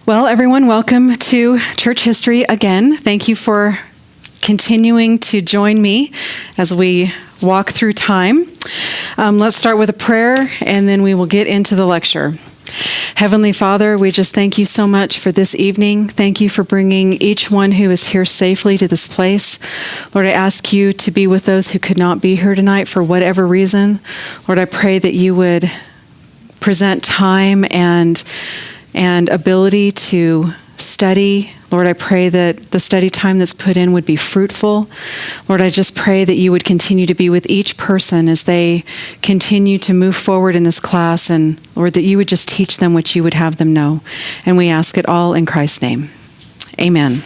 Well, everyone, welcome to Church History again. Thank you for continuing to join me as we walk through time. Let's start with a prayer, and then we will get into the lecture. Heavenly Father, we just thank you so much for this evening. Thank you for bringing each one who is here safely to this place. Lord, I ask you to be with those who could not be here tonight for whatever reason. Lord, I pray that you would present time and ability to study. Lord, I pray that the study time that's put in would be fruitful. Lord, I just pray that you would continue to be with each person as they continue to move forward in this class, and Lord, that you would just teach them what you would have them know. And we ask it all in Christ's name. Amen.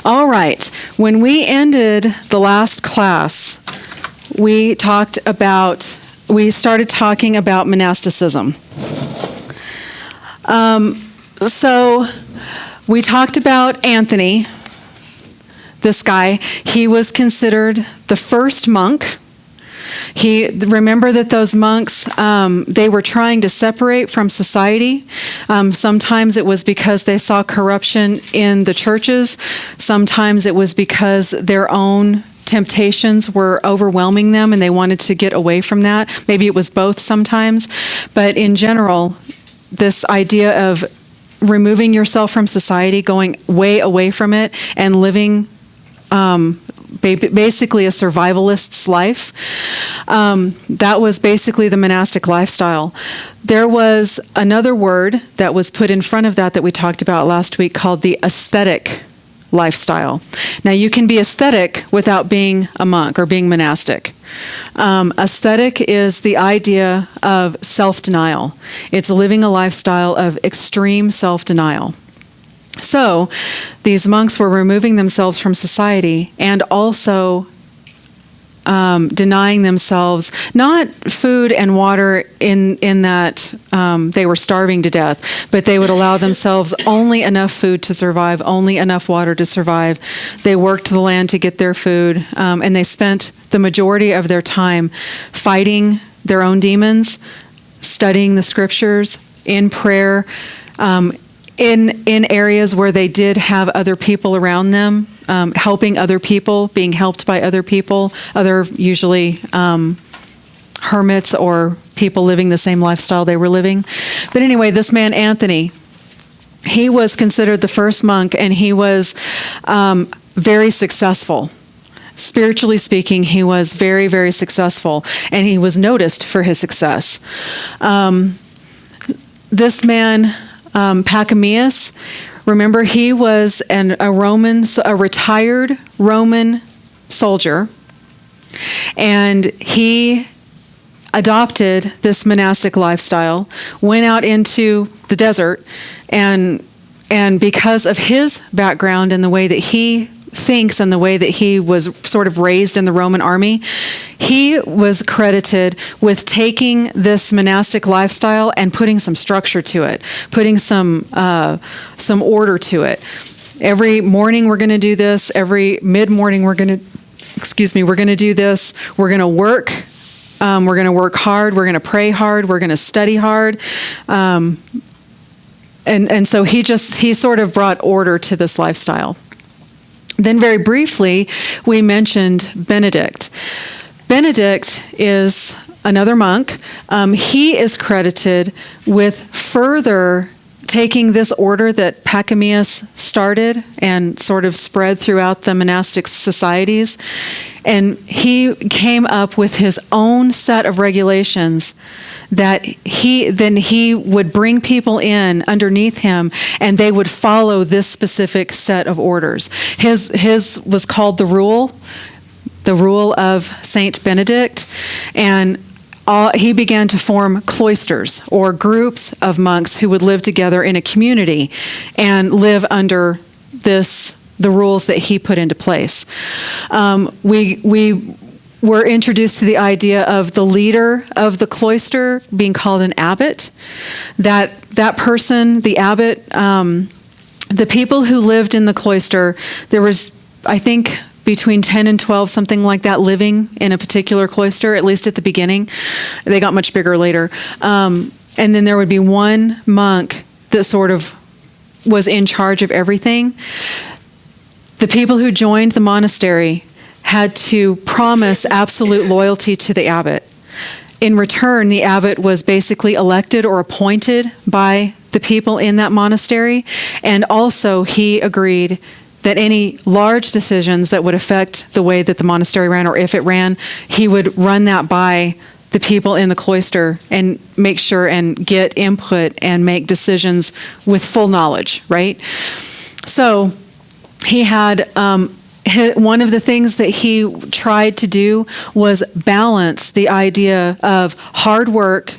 All right. When we ended the last class, we started talking about monasticism. So we talked about Anthony, this guy. He was considered the first monk. Remember that those monks, they were trying to separate from society. Sometimes it was because they saw corruption in the churches. Sometimes it was because their own temptations were overwhelming them and they wanted to get away from that. Maybe it was both sometimes. But in general, this idea of removing yourself from society, going way away from it, and living basically a survivalist's life. That was basically the monastic lifestyle. There was another word that was put in front of that we talked about last week called the ascetic lifestyle. Now, you can be ascetic without being a monk or being monastic. Ascetic is the idea of self-denial. It's living a lifestyle of extreme self-denial. So, these monks were removing themselves from society and also denying themselves not food and water in that they were starving to death, but they would allow themselves only enough food to survive, only enough water to survive. They worked the land to get their food, and they spent the majority of their time fighting their own demons, studying the scriptures, in prayer, in areas where they did have other people around them, helping other people, being helped by other people, other usually hermits or people living the same lifestyle they were living. But anyway, this man, Anthony, he was considered the first monk, and he was very successful. Spiritually speaking, he was very, very successful, and he was noticed for his success. This man, Pachomius, remember, he was a retired Roman soldier, and he adopted this monastic lifestyle, went out into the desert, and because of his background and the way that he thinks and the way that he was sort of raised in the Roman army, he was credited with taking this monastic lifestyle and putting some structure to it, putting some order to it. Every morning we're going to do this. Every mid-morning we're going to do this. We're going to work. We're going to work hard. We're going to pray hard. We're going to study hard. And so he sort of brought order to this lifestyle. Then very briefly, we mentioned Benedict. Benedict is another monk. He is credited with further taking this order that Pachomius started and sort of spread throughout the monastic societies. And he came up with his own set of regulations that he would bring people in underneath him, and they would follow this specific set of orders. His was called the Rule of Saint Benedict, and he began to form cloisters or groups of monks who would live together in a community and live under the rules that he put into place. We were introduced to the idea of the leader of the cloister being called an abbot. That person, the abbot, the people who lived in the cloister, there was, I think, between 10 and 12, something like that, living in a particular cloister, at least at the beginning. They got much bigger later. And then there would be one monk that sort of was in charge of everything. The people who joined the monastery had to promise absolute loyalty to the abbot. In return, the abbot was basically elected or appointed by the people in that monastery, and also he agreed that any large decisions that would affect the way that the monastery ran, or if it ran, he would run that by the people in the cloister and make sure and get input and make decisions with full knowledge, right? So he had, one of the things that he tried to do was balance the idea of hard work,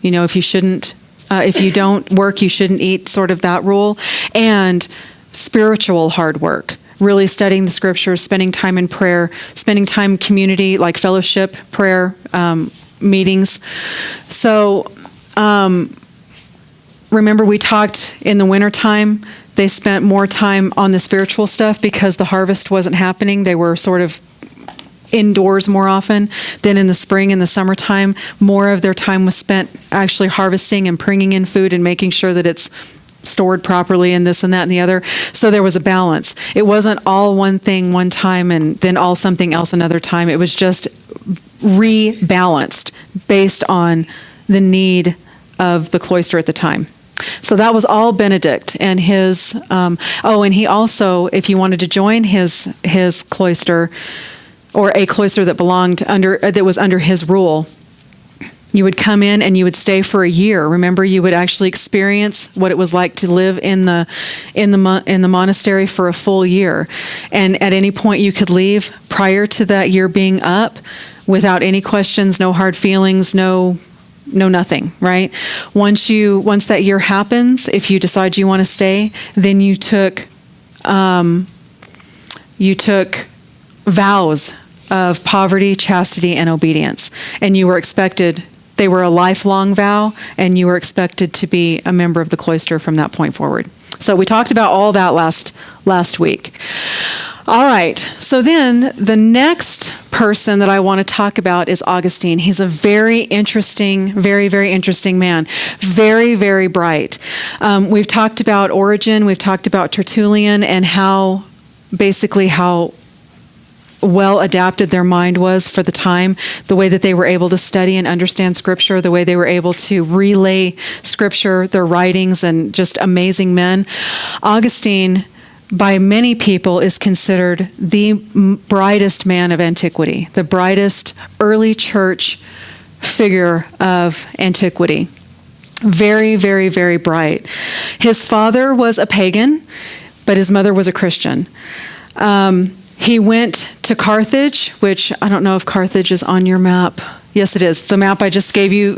if you don't work, you shouldn't eat, sort of that rule, and spiritual hard work, really studying the scriptures, spending time in prayer, spending time in community, like fellowship, prayer, meetings. So remember we talked in the wintertime, they spent more time on the spiritual stuff because the harvest wasn't happening. They were sort of indoors more often. Then in the spring and the summertime, more of their time was spent actually harvesting and bringing in food and making sure that it's stored properly and this and that and the other. So there was a balance. It wasn't all one thing one time and then all something else another time. It was just rebalanced based on the need of the cloister at the time. So that was all Benedict and his, and he also, if you wanted to join his cloister, or a cloister that was under his rule, you would come in and you would stay for a year. Remember, you would actually experience what it was like to live in the monastery for a full year. And at any point you could leave prior to that year being up without any questions, no hard feelings, no nothing, right? Once that year happens, if you decide you want to stay, then you took vows of poverty, chastity, and obedience. And you were expected, they were a lifelong vow, and you were expected to be a member of the cloister from that point forward. So we talked about all that last week. All right, so then the next person that I want to talk about is Augustine. He's a very interesting, very, very interesting man. Very, very bright. We've talked about Origen, we've talked about Tertullian, and how well adapted their mind was for the time, the way that they were able to study and understand Scripture, the way they were able to relay Scripture, their writings, and just amazing men. Augustine, by many people, is considered the brightest man of antiquity, the brightest early church figure of antiquity. Very, very, very bright. His father was a pagan, but his mother was a Christian. He went to Carthage, which I don't know if Carthage is on your map. Yes, it is. The map I just gave you.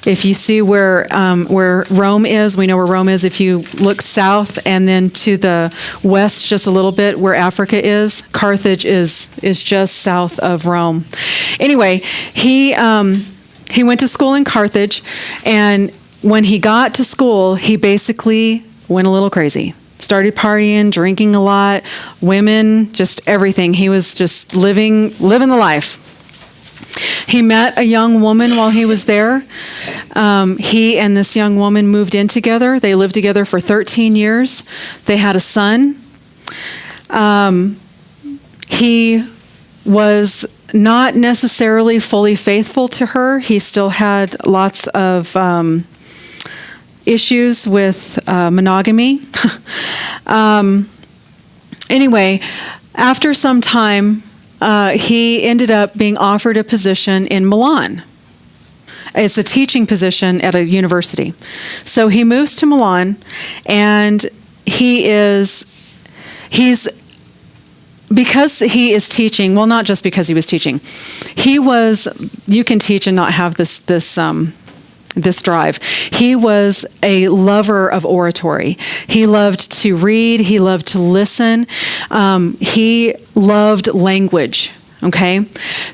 If you see where Rome is, we know where Rome is. If you look south and then to the west just a little bit where Africa is, Carthage is just south of Rome. Anyway, he went to school in Carthage, and when he got to school, he basically went a little crazy. Started partying, drinking a lot, women, just everything. He was just living the life. He met a young woman while he was there. He and this young woman moved in together. They lived together for 13 years. They had a son. He was not necessarily fully faithful to her. He still had lots of issues with monogamy. Anyway, after some time, he ended up being offered a position in Milan. It's a teaching position at a university. So he moves to Milan, and because he is teaching, well, not just because he was teaching. You can teach and not have this drive. He was a lover of oratory. He loved to read. He loved to listen. He loved language. Okay?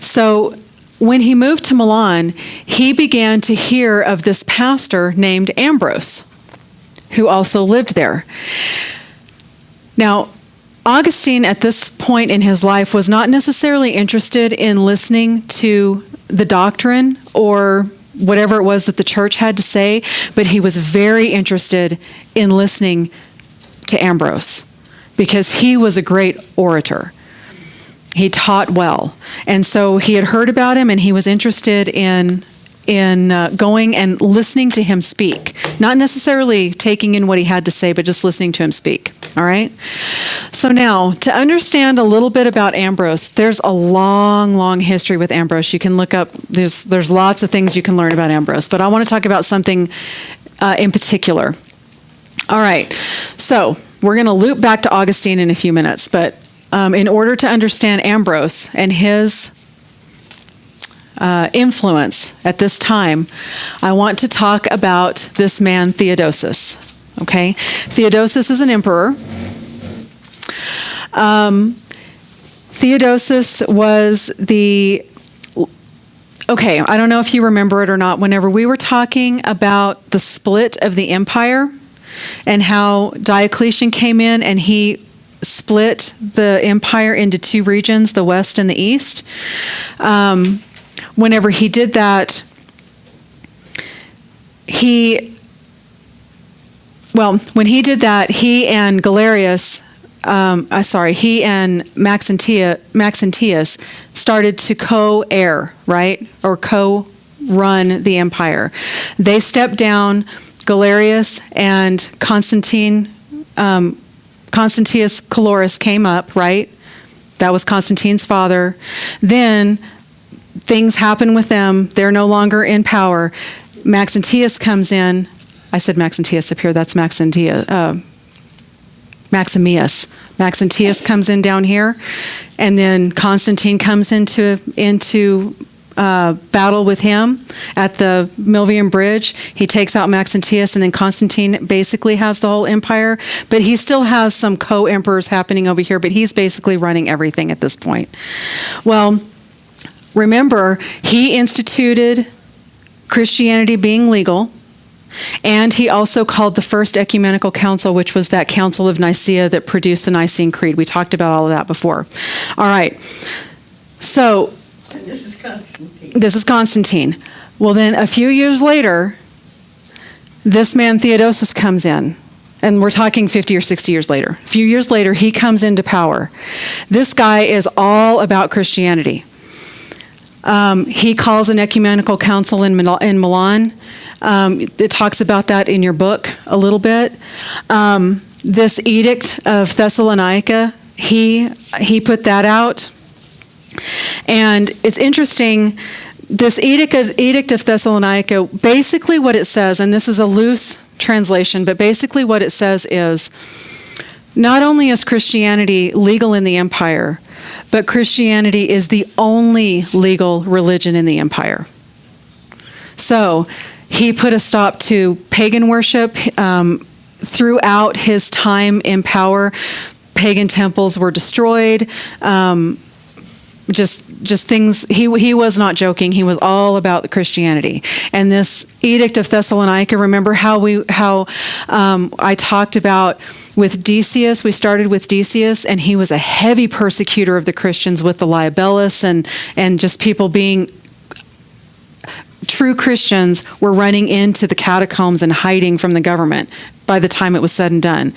So when he moved to Milan, he began to hear of this pastor named Ambrose, who also lived there. Now, Augustine at this point in his life was not necessarily interested in listening to the doctrine or whatever it was that the church had to say, but he was very interested in listening to Ambrose because he was a great orator. He taught well. And so he had heard about him, and he was interested in going and listening to him speak. Not necessarily taking in what he had to say, but just listening to him speak. All right? So now, to understand a little bit about Ambrose, there's a long, long history with Ambrose. You can look up, there's lots of things you can learn about Ambrose, but I want to talk about something in particular. All right, so we're going to loop back to Augustine in a few minutes, but in order to understand Ambrose and his influence at this time, I want to talk about this man Theodosius. Okay, Theodosius is an emperor. Theodosius was okay, I don't know if you remember it or not, whenever we were talking about the split of the empire and how Diocletian came in and he split the empire into two regions, the west and the east. Whenever he did that, when he did that, he and Galerius, he and Maxentius started to co-heir, right? Or co-run the empire. They stepped down. Galerius and Constantius Chlorus came up, right? That was Constantine's father. Then things happen with them. They're no longer in power. Maxentius comes in. I said Maxentius up here. That's Maximus. Maxentius comes in down here. And then Constantine comes into battle with him at the Milvian Bridge. He takes out Maxentius, and then Constantine basically has the whole empire. But he still has some co-emperors happening over here, but he's basically running everything at this point. Well, remember, he instituted Christianity being legal, and he also called the First Ecumenical Council, which was that Council of Nicaea that produced the Nicene Creed. We talked about all of that before. All right. So, this is Constantine. This is Constantine. Well, then a few years later, this man Theodosius comes in. And we're talking 50 or 60 years later. A few years later, he comes into power. This guy is all about Christianity. He calls an ecumenical council in Milan. It talks about that in your book a little bit. This Edict of Thessalonica, he put that out. And it's interesting, this Edict of Thessalonica, basically what it says, and this is a loose translation, but basically what it says is, not only is Christianity legal in the empire, but Christianity is the only legal religion in the empire. So he put a stop to pagan worship. Throughout his time in power, pagan temples were destroyed. Just things. He was not joking. He was all about Christianity. And this Edict of Thessalonica. Remember how I talked about with Decius. We started with Decius, and he was a heavy persecutor of the Christians with the libellus and just people being. True Christians were running into the catacombs and hiding from the government by the time it was said and done.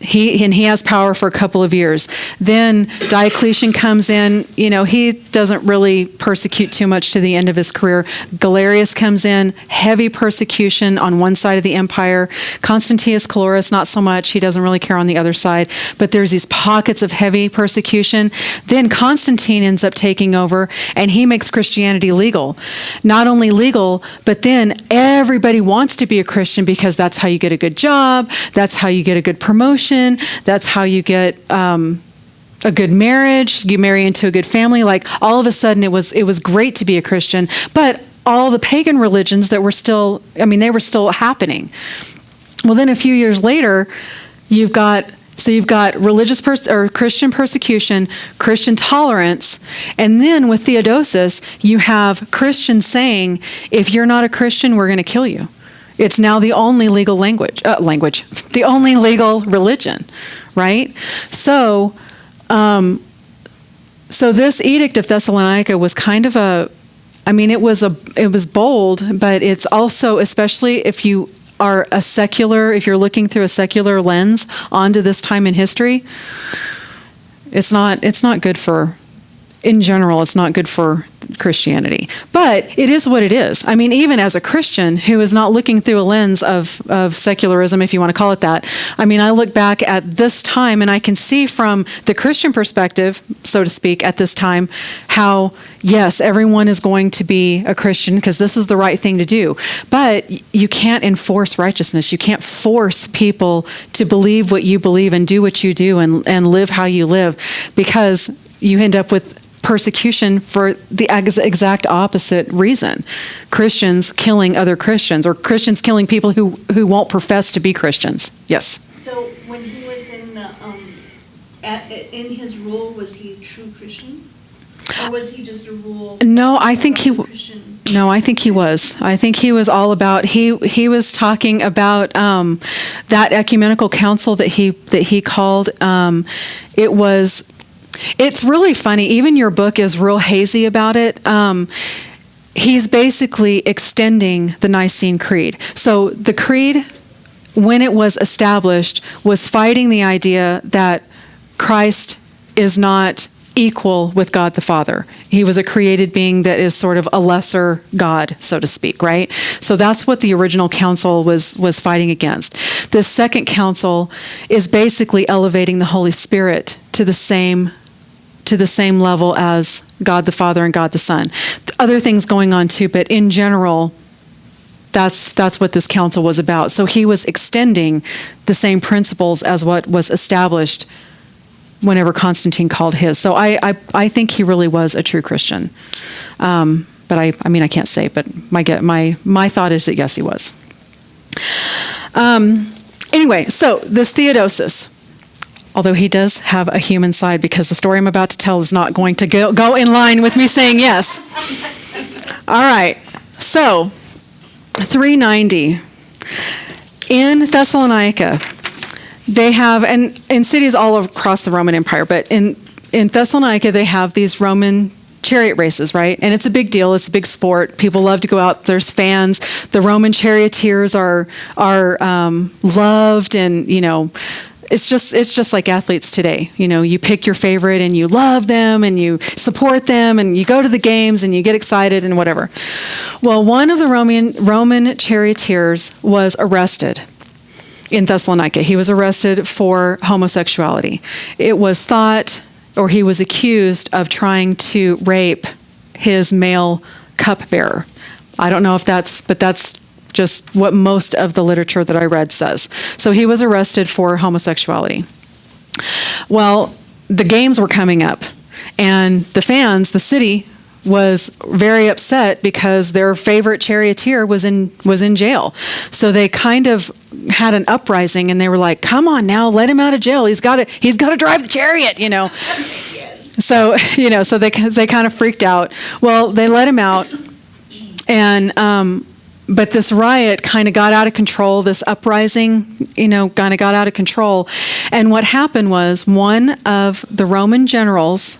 He has power for a couple of years. Then Diocletian comes in. He doesn't really persecute too much to the end of his career. Galerius comes in, heavy persecution on one side of the empire. Constantius Chlorus, not so much. He doesn't really care on the other side. But there's these pockets of heavy persecution. Then Constantine ends up taking over, and he makes Christianity legal. Not only legal, but then everybody wants to be a Christian because that's how you get a good job. That's how you get a good promotion. That's how you get a good marriage. You marry into a good family. Like all of a sudden, it was great to be a Christian. But all the pagan religions that were still, they were still happening. Well, then a few years later, you've got religious or Christian persecution, Christian tolerance, and then with Theodosius, you have Christians saying, "If you're not a Christian, we're going to kill you." It's now the only legal the only legal religion, right? So this Edict of Thessalonica was kind of I mean, it was bold, but it's also, especially if you are if you're looking through a secular lens onto this time in history, it's not good for, in general, it's not good for Christianity. But it is what it is. I mean, even as a Christian who is not looking through a lens of secularism, if you want to call it that, I mean, I look back at this time and I can see from the Christian perspective, so to speak, at this time, how, yes, everyone is going to be a Christian because this is the right thing to do. But you can't enforce righteousness. You can't force people to believe what you believe and do what you do and live how you live, because you end up with persecution for the exact opposite reason. Christians killing other Christians, or Christians killing people who won't profess to be Christians. Yes? So when he was in his rule, was he a true Christian? Or was he just a rule? No, I think he was. I think he was all about, he was talking about that ecumenical council that he called. It's really funny. Even your book is real hazy about it. He's basically extending the Nicene Creed. So the creed, when it was established, was fighting the idea that Christ is not equal with God the Father. He was a created being that is sort of a lesser God, so to speak, right? So that's what the original council was fighting against. This second council is basically elevating the Holy Spirit to the same level as God the Father and God the Son. Other things going on too, but in general, that's what this council was about. So he was extending the same principles as what was established whenever Constantine called his. So I think he really was a true Christian. But I mean, I can't say, but my thought is that yes, he was. Anyway, so this Theodosius, although he does have a human side, because the story I'm about to tell is not going to go in line with me saying yes. All right. So, 390. In Thessalonica, they have, and in cities all across the Roman Empire, but in Thessalonica, they have these Roman chariot races, right? And it's a big deal. It's a big sport. People love to go out. There's fans. The Roman charioteers are loved, and, you know, it's just like athletes today. You know, you pick your favorite and you love them and you support them and you go to the games and you get excited and whatever. Well, one of the Roman charioteers was arrested in Thessalonica. He was arrested for homosexuality. It was thought, or he was accused of trying to rape his male cupbearer. I don't know if that's just what most of the literature that I read says. So he was arrested for homosexuality. Well, the games were coming up, and the fans, the city, was very upset because their favorite charioteer was in jail. So they kind of had an uprising, and they were like, "Come on now, let him out of jail. He's got to drive the chariot," you know. So, you know, so they kind of freaked out. Well, they let him out, and but this riot kind of got out of control. This uprising, you know, kind of got out of control. And what happened was, one of the Roman generals,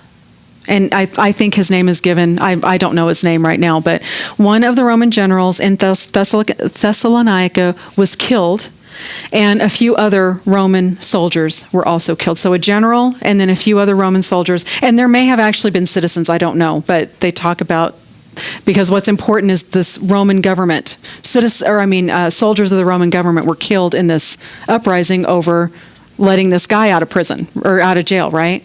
and I think his name is given, I don't know his name right now, but one of the Roman generals in Thessalonica was killed, and a few other Roman soldiers were also killed. So a general and then a few other Roman soldiers, and there may have actually been citizens, I don't know, but they talk about, because what's important is this Roman government, soldiers of the Roman government were killed in this uprising over letting this guy out of prison, or out of jail, right?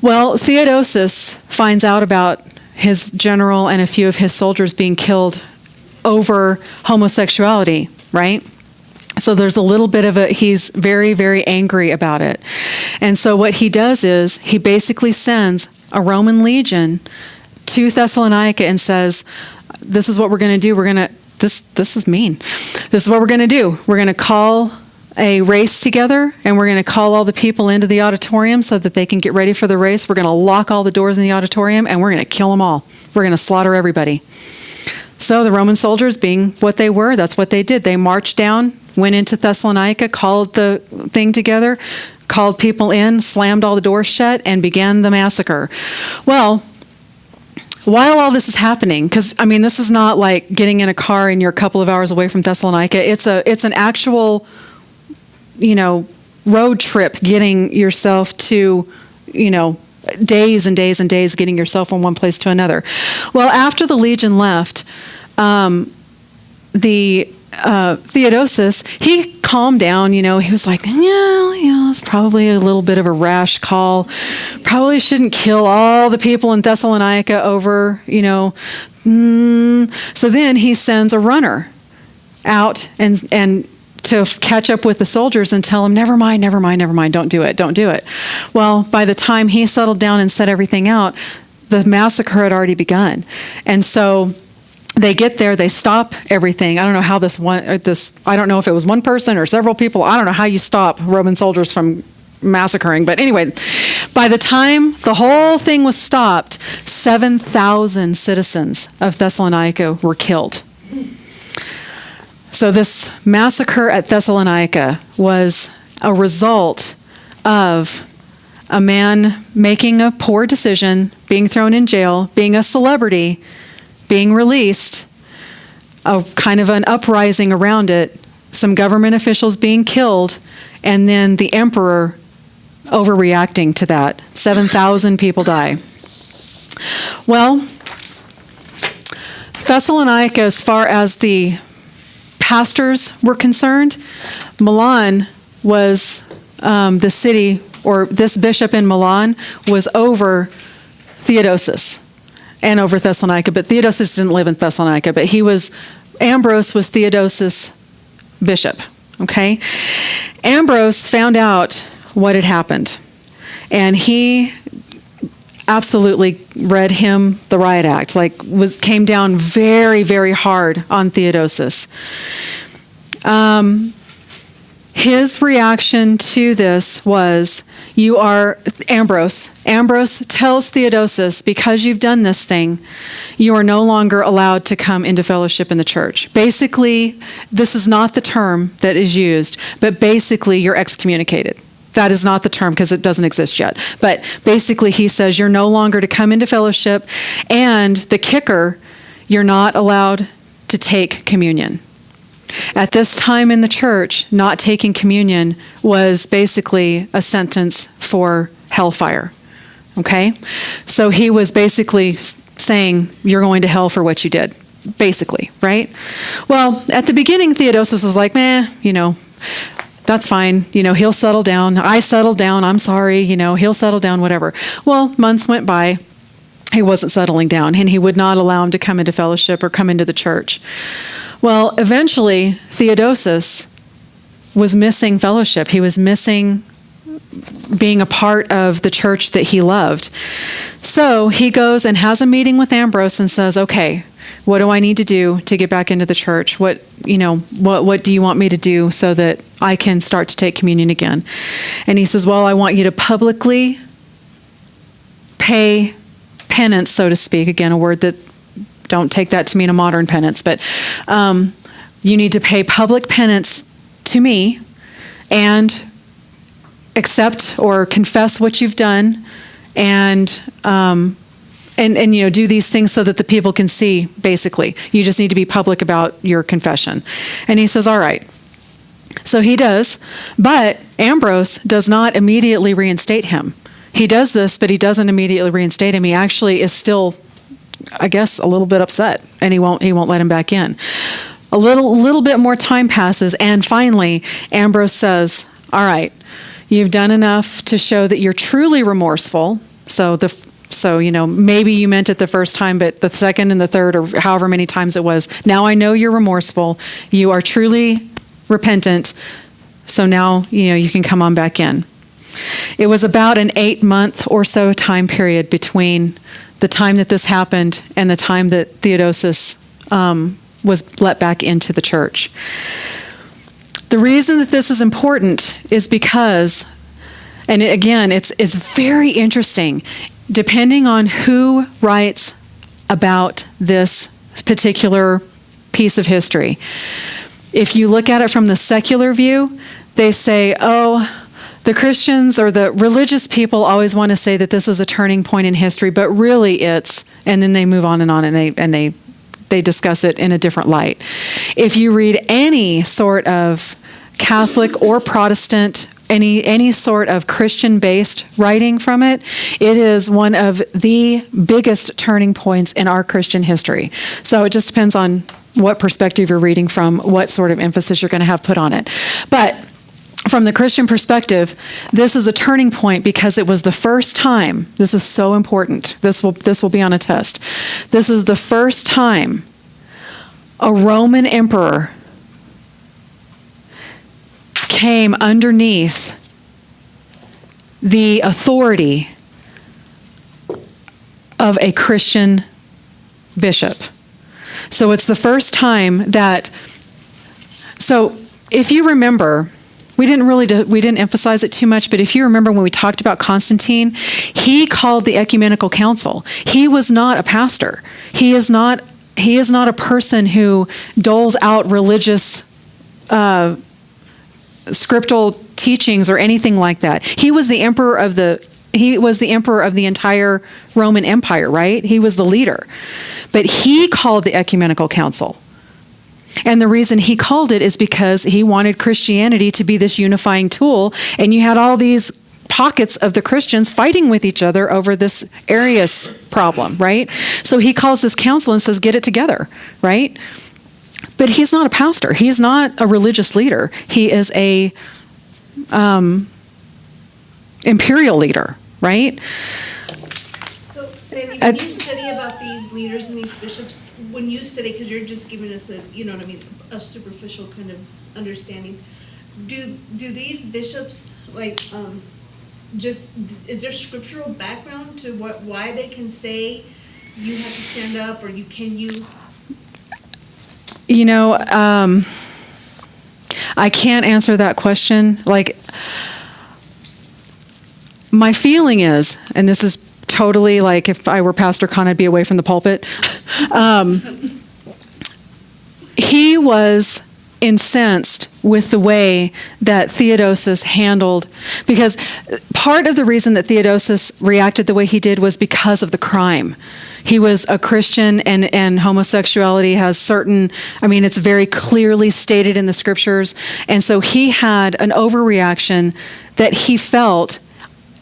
Well, Theodosius finds out about his general and a few of his soldiers being killed over homosexuality, right? So there's a little bit of he's very, very angry about it. And so what he does is he basically sends a Roman legion to Thessalonica and says, "This is what we're going to do. This is mean. This is what we're going to do. We're going to call a race together, and we're going to call all the people into the auditorium so that they can get ready for the race. We're going to lock all the doors in the auditorium, and we're going to kill them all. We're going to slaughter everybody." So the Roman soldiers, being what they were, that's what they did. They marched down, went into Thessalonica, called the thing together, called people in, slammed all the doors shut, and began the massacre. Well, while all this is happening, because I mean, this is not like getting in a car and you're a couple of hours away from Thessalonica. It's an actual, road trip getting yourself to, days and days and days getting yourself from one place to another. Well, after the legion left, Theodosius, he calmed down, he was like, it's probably a little bit of a rash call. Probably shouldn't kill all the people in Thessalonica over, So then he sends a runner out and to catch up with the soldiers and tell them, never mind, don't do it. Well, by the time he settled down and set everything out, the massacre had already begun. And so they get there, they stop everything. I don't know how I don't know if it was one person or several people. I don't know how you stop Roman soldiers from massacring. But anyway, by the time the whole thing was stopped, 7,000 citizens of Thessalonica were killed. So this massacre at Thessalonica was a result of a man making a poor decision, being thrown in jail, being a celebrity, being released, a kind of an uprising around it, some government officials being killed, and then the emperor overreacting to that. 7,000 people die. Well, Thessalonica, as far as the pastors were concerned, Milan was the city, or this bishop in Milan was over Theodosius and over Thessalonica, but Theodosius didn't live in Thessalonica, but Ambrose was Theodosius' bishop, okay? Ambrose found out what had happened, and he absolutely read him the riot act, came down very, very hard on Theodosius. His reaction to this was, Ambrose tells Theodosius, because you've done this thing, you are no longer allowed to come into fellowship in the church. Basically, this is not the term that is used, but basically you're excommunicated. That is not the term because it doesn't exist yet. But basically he says you're no longer to come into fellowship, and the kicker, you're not allowed to take communion. At this time in the church, not taking communion was basically a sentence for hellfire. Okay? So he was basically saying, you're going to hell for what you did. Basically, right? Well, at the beginning, Theodosius was like, that's fine. He'll settle down. I settled down. I'm sorry. He'll settle down, whatever. Well, months went by. He wasn't settling down, and he would not allow him to come into fellowship or come into the church. Well, eventually, Theodosius was missing fellowship. He was missing being a part of the church that he loved. So he goes and has a meeting with Ambrose and says, okay, what do I need to do to get back into the church? What do you want me to do so that I can start to take communion again? And he says, well, I want you to publicly pay penance, so to speak. Again, a word that, don't take that to mean a modern penance, but you need to pay public penance to me and accept or confess what you've done, and do these things so that the people can see. Basically, you just need to be public about your confession. And he says, all right. So he does, but Ambrose does not immediately reinstate him. He does this, but he doesn't immediately reinstate him. He actually is still, I guess, a little bit upset, and he won't let him back in. A little bit more time passes, and finally Ambrose says, all right, you've done enough to show that you're truly remorseful. So maybe you meant it the first time, but the second and the third, or however many times it was, now I know you're remorseful. You are truly repentant. So now, you can come on back in. It was about an 8-month or so time period between the time that this happened and the time that Theodosius was let back into the church. The reason that this is important is because, and again, it's very interesting, depending on who writes about this particular piece of history. If you look at it from the secular view, they say, The Christians or the religious people always want to say that this is a turning point in history, but really and then they move on, and they discuss it in a different light. If you read any sort of Catholic or Protestant, any sort of Christian-based writing from it, it is one of the biggest turning points in our Christian history. So it just depends on what perspective you're reading from, what sort of emphasis you're going to have put on it. But from the Christian perspective, this is a turning point because it was the first time, this is so important, this will be on a test. This is the first time a Roman emperor came underneath the authority of a Christian bishop. So it's the first time that, so if you remember, we didn't emphasize it too much, but if you remember when we talked about Constantine, he called the ecumenical council. He was not a pastor. He is not a person who doles out religious scriptural teachings or anything like that. He was the emperor of the entire Roman Empire, right? He was the leader. But he called the ecumenical council. And the reason he called it is because he wanted Christianity to be this unifying tool, and you had all these pockets of the Christians fighting with each other over this Arius problem, right? So he calls this council and says, get it together, right? But he's not a pastor. He's not a religious leader. He is a imperial leader, right? So, Sandy, when you study about these leaders and these bishops, when you study, because you're just giving us a superficial kind of understanding, do these bishops is there scriptural background to why they can say you have to stand up or you? I can't answer that question. My feeling is, and this is totally like if I were Pastor Khan, I'd be away from the pulpit. He was incensed with the way that Theodosius handled, because part of the reason that Theodosius reacted the way he did was because of the crime. He was a Christian, and homosexuality has it's very clearly stated in the scriptures. And so he had an overreaction that he felt,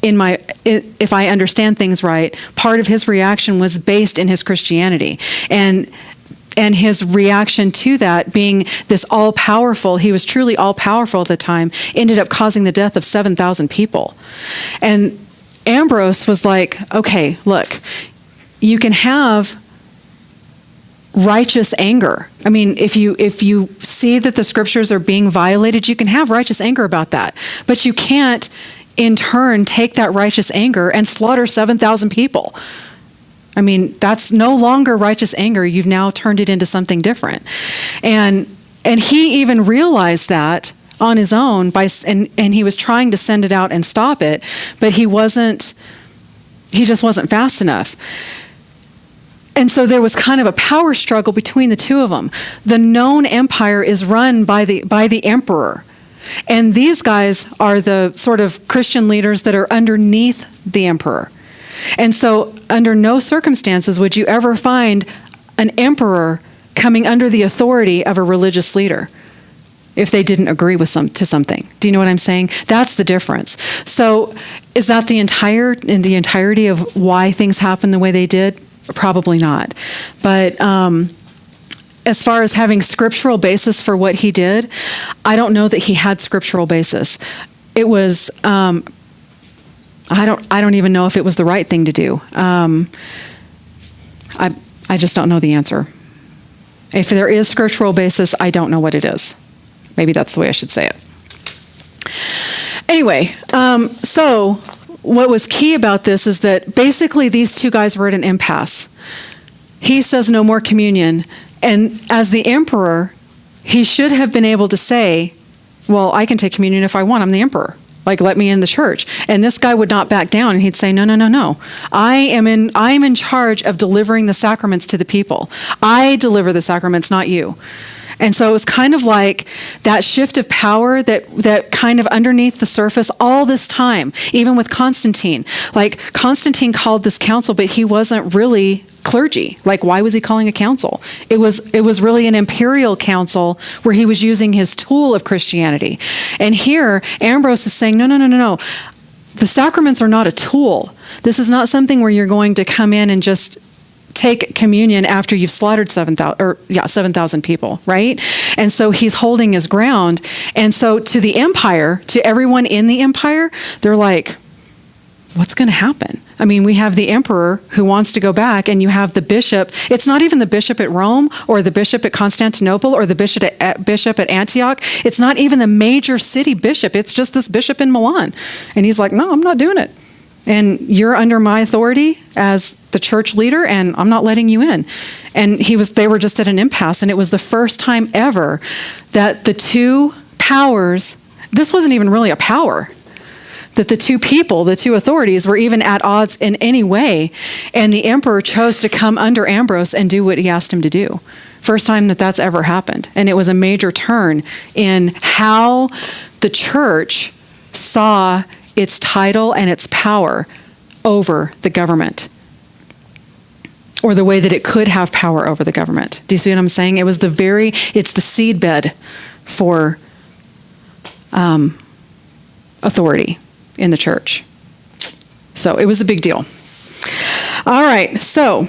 if I understand things right, part of his reaction was based in his Christianity. And his reaction to that being this all-powerful, he was truly all-powerful at the time, ended up causing the death of 7,000 people. And Ambrose was like, okay, look, you can have righteous anger. If you see that the scriptures are being violated, you can have righteous anger about that. But you can't, in turn, take that righteous anger and slaughter 7,000 people. That's no longer righteous anger. You've now turned it into something different. And he even realized that on his own and he was trying to send it out and stop it, but he just wasn't fast enough. And so there was kind of a power struggle between the two of them. The known empire is run by the emperor. And these guys are the sort of Christian leaders that are underneath the emperor. And so under no circumstances would you ever find an emperor coming under the authority of a religious leader if they didn't agree with something. Do you know what I'm saying? That's the difference. So is that the entirety of why things happened the way they did? Probably not. But as far as having scriptural basis for what he did, I don't know that he had scriptural basis. It was I don't even know if it was the right thing to do. I just don't know the answer. If there is scriptural basis, I don't know what it is. Maybe that's the way I should say it. Anyway, so what was key about this is that basically these two guys were at an impasse. He says no more communion. And as the emperor, he should have been able to say, well, I can take communion if I want. I'm the emperor. Let me in the church. And this guy would not back down, and he'd say, no. I am in charge of delivering the sacraments to the people. I deliver the sacraments, not you. And so it was kind of like that shift of power that kind of underneath the surface all this time, even with Constantine. Like Constantine called this council, but he wasn't really clergy. Like, why was he calling a council? It was really an imperial council where he was using his tool of Christianity. And here, Ambrose is saying, no. The sacraments are not a tool. This is not something where you're going to come in and just take communion after you've slaughtered 7,000 people, right? And so he's holding his ground. And so to the empire, to everyone in the empire, they're like, what's going to happen? I mean, we have the emperor who wants to go back, and you have the bishop. It's not even the bishop at Rome or the bishop at Constantinople or the bishop at Antioch. It's not even the major city bishop. It's just this bishop in Milan. And he's like, no, I'm not doing it. And you're under my authority as the church leader, and I'm not letting you in. And they were just at an impasse, and it was the first time ever that the two powers, this wasn't even really a power, that the two people, the two authorities, were even at odds in any way, and the emperor chose to come under Ambrose and do what he asked him to do. First time that that's ever happened. And it was a major turn in how the church saw its title and its power over the government, or the way that it could have power over the government. Do you see what I'm saying? It's the seedbed for authority in the church. So it was a big deal. All right, so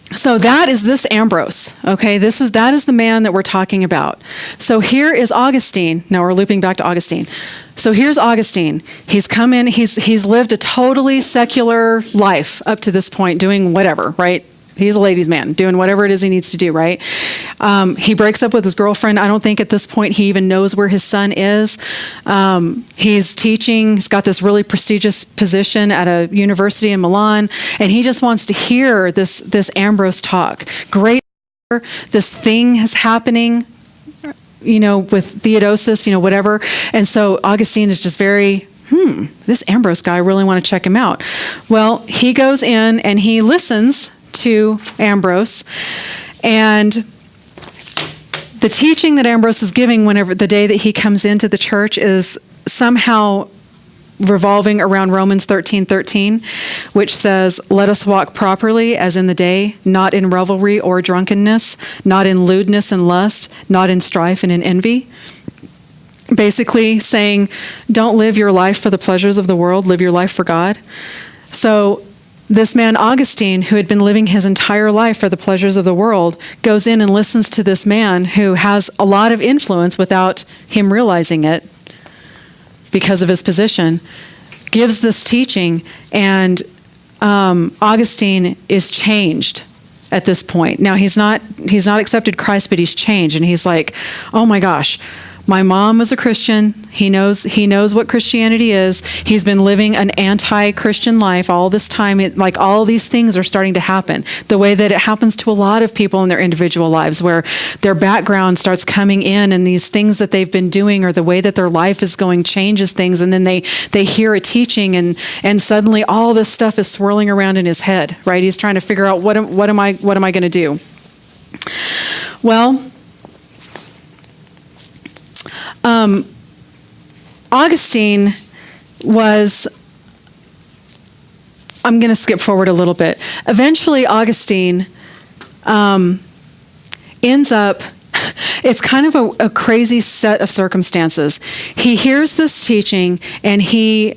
that is this Ambrose, okay? That is the man that we're talking about. So here is Augustine. Now we're looping back to Augustine. So here's Augustine. He's come in, he's lived a totally secular life up to this point, doing whatever, right? He's a ladies' man, doing whatever it is he needs to do, right? He breaks up with his girlfriend. I don't think at this point he even knows where his son is. He's teaching. He's got this really prestigious position at a university in Milan, and he just wants to hear this Ambrose talk. Great, this thing is happening, with Theodosius, whatever. And so Augustine is just very, this Ambrose guy, I really want to check him out. Well, he goes in and he listens to Ambrose, and the teaching that Ambrose is giving whenever the day that he comes into the church is somehow revolving around Romans 13:13, which says, "Let us walk properly as in the day, not in revelry or drunkenness, not in lewdness and lust, not in strife and in envy." Basically saying, don't live your life for the pleasures of the world, live your life for God. So this man, Augustine, who had been living his entire life for the pleasures of the world, goes in and listens to this man who has a lot of influence without him realizing it because of his position, gives this teaching, and Augustine is changed at this point. Now, he's not accepted Christ, but he's changed, and he's like, oh my gosh, my mom was a Christian. He knows what Christianity is. He's been living an anti-Christian life all this time. All these things are starting to happen. The way that it happens to a lot of people in their individual lives, where their background starts coming in, and these things that they've been doing or the way that their life is going changes things, and then they hear a teaching, and suddenly all this stuff is swirling around in his head. Right? He's trying to figure out what am I going to do? Well, Augustine was, I'm going to skip forward a little bit. Eventually, Augustine ends up, it's kind of a crazy set of circumstances. He hears this teaching, and he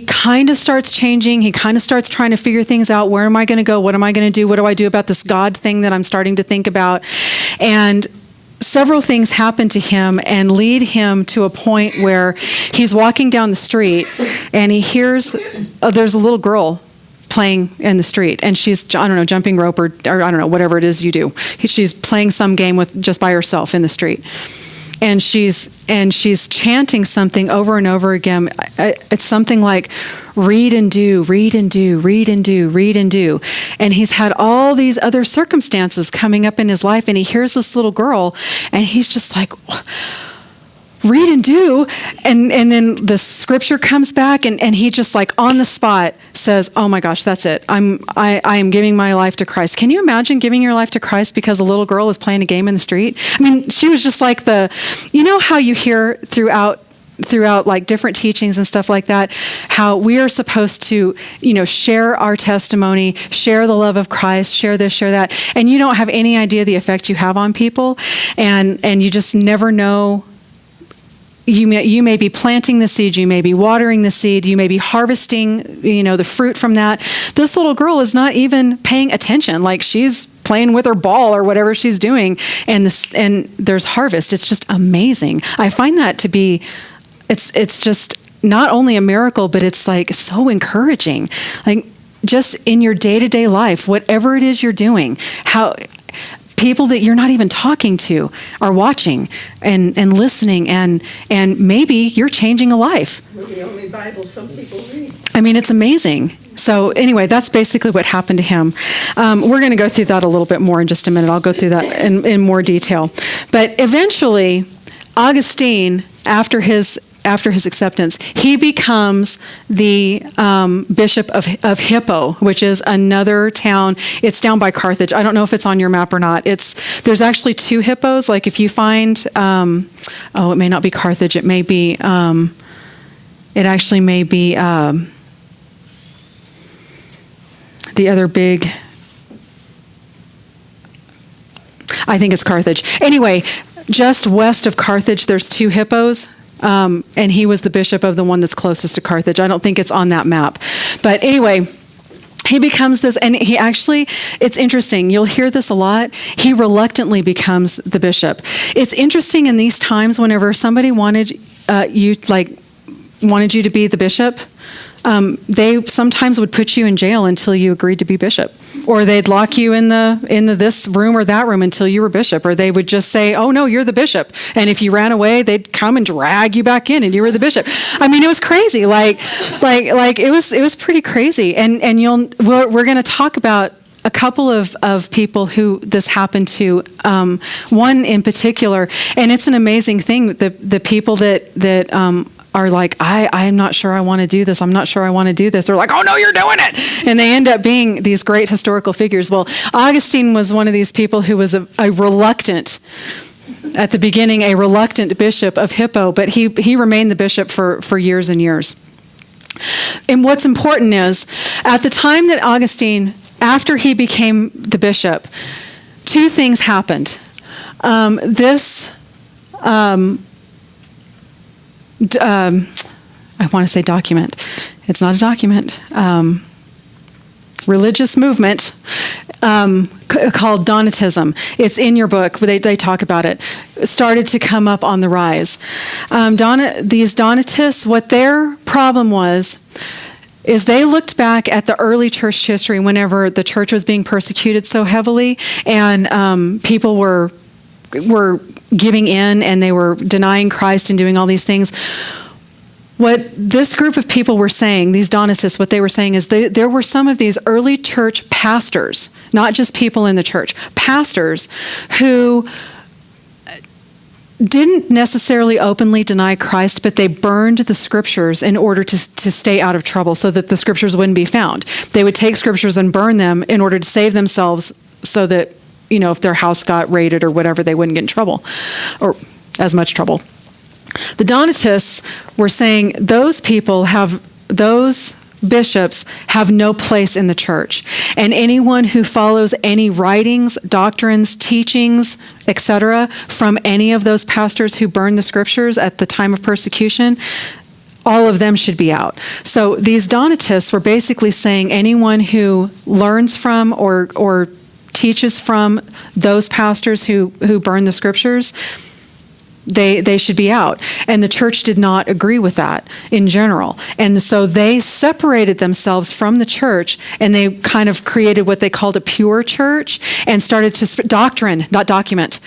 kind of starts changing. He kind of starts trying to figure things out. Where am I going to go? What am I going to do? What do I do about this God thing that I'm starting to think about? And several things happen to him and lead him to a point where he's walking down the street, and he hears there's a little girl playing in the street, and she's, I don't know, jumping rope or I don't know, whatever it is you do. She's playing some game just by herself in the street. And she's chanting something over and over again. It's something like, read and do, read and do, read and do, read and do. And he's had all these other circumstances coming up in his life, and he hears this little girl, and he's just like, read and do. And then the scripture comes back, and he just like on the spot says, oh my gosh, that's it. I am giving my life to Christ. Can you imagine giving your life to Christ because a little girl is playing a game in the street? I mean, she was just like you know how you hear throughout like different teachings and stuff like that, how we are supposed to, share our testimony, share the love of Christ, share this, share that. And you don't have any idea the effect you have on people. And you just never know. You may be planting the seed, you may be watering the seed, you may be harvesting, the fruit from that. This little girl is not even paying attention. Like she's playing with her ball or whatever she's doing. And there's harvest. It's just amazing. I find that to be, it's just not only a miracle, but it's like so encouraging. Like just in your day-to-day life, whatever it is you're doing, how people that you're not even talking to are watching and listening, and maybe you're changing a life. We're the only Bible some people read. I mean, it's amazing. So anyway, that's basically what happened to him. We're going to go through that a little bit more in just a minute. I'll go through that in more detail. But eventually, Augustine, after his acceptance, he becomes the bishop of Hippo, which is another town. It's down by Carthage. I don't know if it's on your map or not. There's actually 2 Hippos. Like if you find, it may not be Carthage. It may be, it actually may be the other big, I think it's Carthage. Anyway, just west of Carthage, there's 2 Hippos. And he was the bishop of the one that's closest to Carthage. I don't think it's on that map. But anyway, he becomes this, and he actually, it's interesting. You'll hear this a lot. He reluctantly becomes the bishop. It's interesting in these times whenever somebody wanted you to be the bishop, they sometimes would put you in jail until you agreed to be bishop, or they'd lock you in the this room or that room until you were bishop, or they would just say, "Oh no, you're the bishop," and if you ran away, they'd come and drag you back in, and you were the bishop. I mean, it was crazy. Like it was pretty crazy. And we're going to talk about a couple of people who this happened to. One in particular, and it's an amazing thing. The people that are like, I'm not sure I want to do this. I'm not sure I want to do this. They're like, oh no, you're doing it. And they end up being these great historical figures. Well, Augustine was one of these people who was a reluctant, at the beginning, a reluctant bishop of Hippo, but he remained the bishop for years and years. And what's important is, at the time that Augustine, after he became the bishop, 2 things happened. I want to say document. It's not a document. Religious movement called Donatism. It's in your book. They talk about it. Started to come up on the rise. These Donatists, what their problem was, is they looked back at the early church history whenever the church was being persecuted so heavily, and people were giving in, and they were denying Christ and doing all these things. What this group of people were saying, these Donatists, what they were saying is there were some of these early church pastors, not just people in the church, pastors who didn't necessarily openly deny Christ, but they burned the scriptures in order to stay out of trouble so that the scriptures wouldn't be found. They would take scriptures and burn them in order to save themselves so that, if their house got raided or whatever, they wouldn't get in trouble, or as much trouble. The Donatists were saying those bishops have no place in the church. And anyone who follows any writings, doctrines, teachings, etc., from any of those pastors who burned the scriptures at the time of persecution, all of them should be out. So these Donatists were basically saying anyone who learns from or teaches from those pastors who burn the scriptures, they should be out. And the church did not agree with that in general. And so they separated themselves from the church, and they kind of created what they called a pure church and started to doctrine, not document,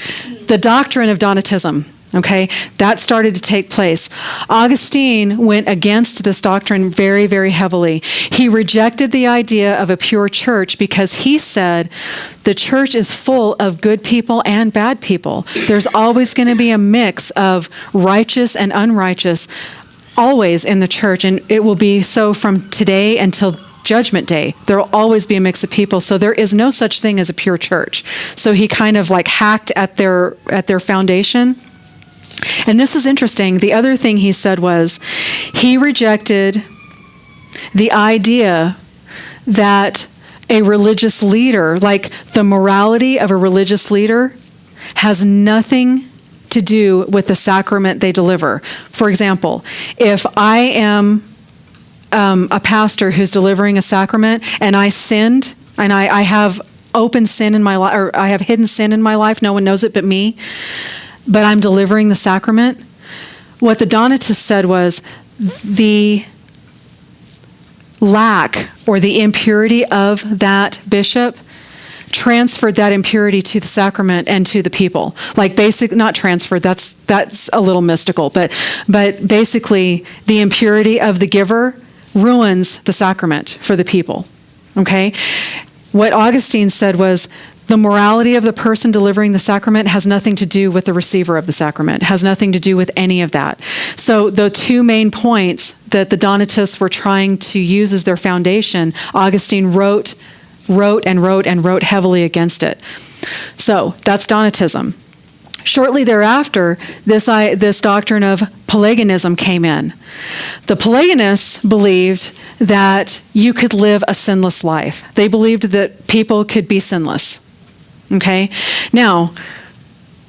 the doctrine of Donatism. Okay, that started to take place. Augustine went against this doctrine very, very heavily. He rejected the idea of a pure church because he said the church is full of good people and bad people. There's always going to be a mix of righteous and unrighteous, always in the church, and it will be so from today until Judgment Day. There will always be a mix of people, so there is no such thing as a pure church. So he kind of like hacked at their foundation. And this is interesting. The other thing he said was he rejected the idea that a religious leader, like the morality of a religious leader, has nothing to do with the sacrament they deliver. For example, if I am a pastor who's delivering a sacrament and I sinned and I have open sin in my life, or I have hidden sin in my life, no one knows it but me, but I'm delivering the sacrament. What the Donatists said was the lack or the impurity of that bishop transferred that impurity to the sacrament and to the people. Like not transferred, that's a little mystical, but basically the impurity of the giver ruins the sacrament for the people. Okay? What Augustine said was the morality of the person delivering the sacrament has nothing to do with the receiver of the sacrament, has nothing to do with any of that. So the two main points that the Donatists were trying to use as their foundation, Augustine wrote heavily against it. So that's Donatism. Shortly thereafter, this doctrine of Pelagianism came in. The Pelagianists believed that you could live a sinless life. They believed that people could be sinless. Okay? Now,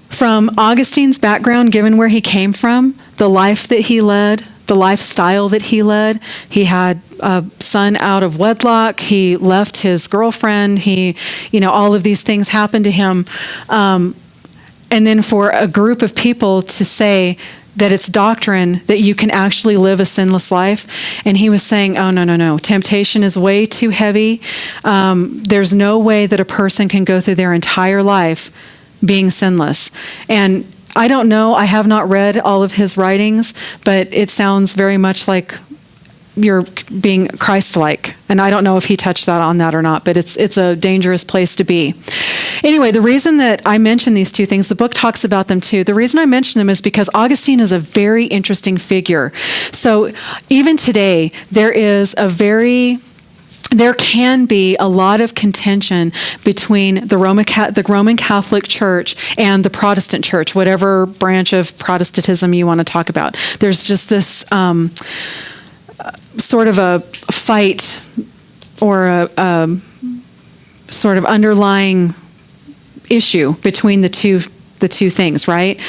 from Augustine's background, given where he came from, the life that he led, the lifestyle that he led, he had a son out of wedlock, he left his girlfriend, all of these things happened to him. And then for a group of people to say that it's doctrine that you can actually live a sinless life. And he was saying, oh, no. Temptation is way too heavy. There's no way that a person can go through their entire life being sinless. And I don't know, I have not read all of his writings, but it sounds very much like you're being Christ-like. And I don't know if he touched on that or not, but it's a dangerous place to be. Anyway, the reason that I mention these two things, the book talks about them too. The reason I mention them is because Augustine is a very interesting figure. So even today, there can be a lot of contention between the Roman Catholic Church and the Protestant Church, whatever branch of Protestantism you want to talk about. There's just this sort of a fight or a sort of underlying issue between the two things, right?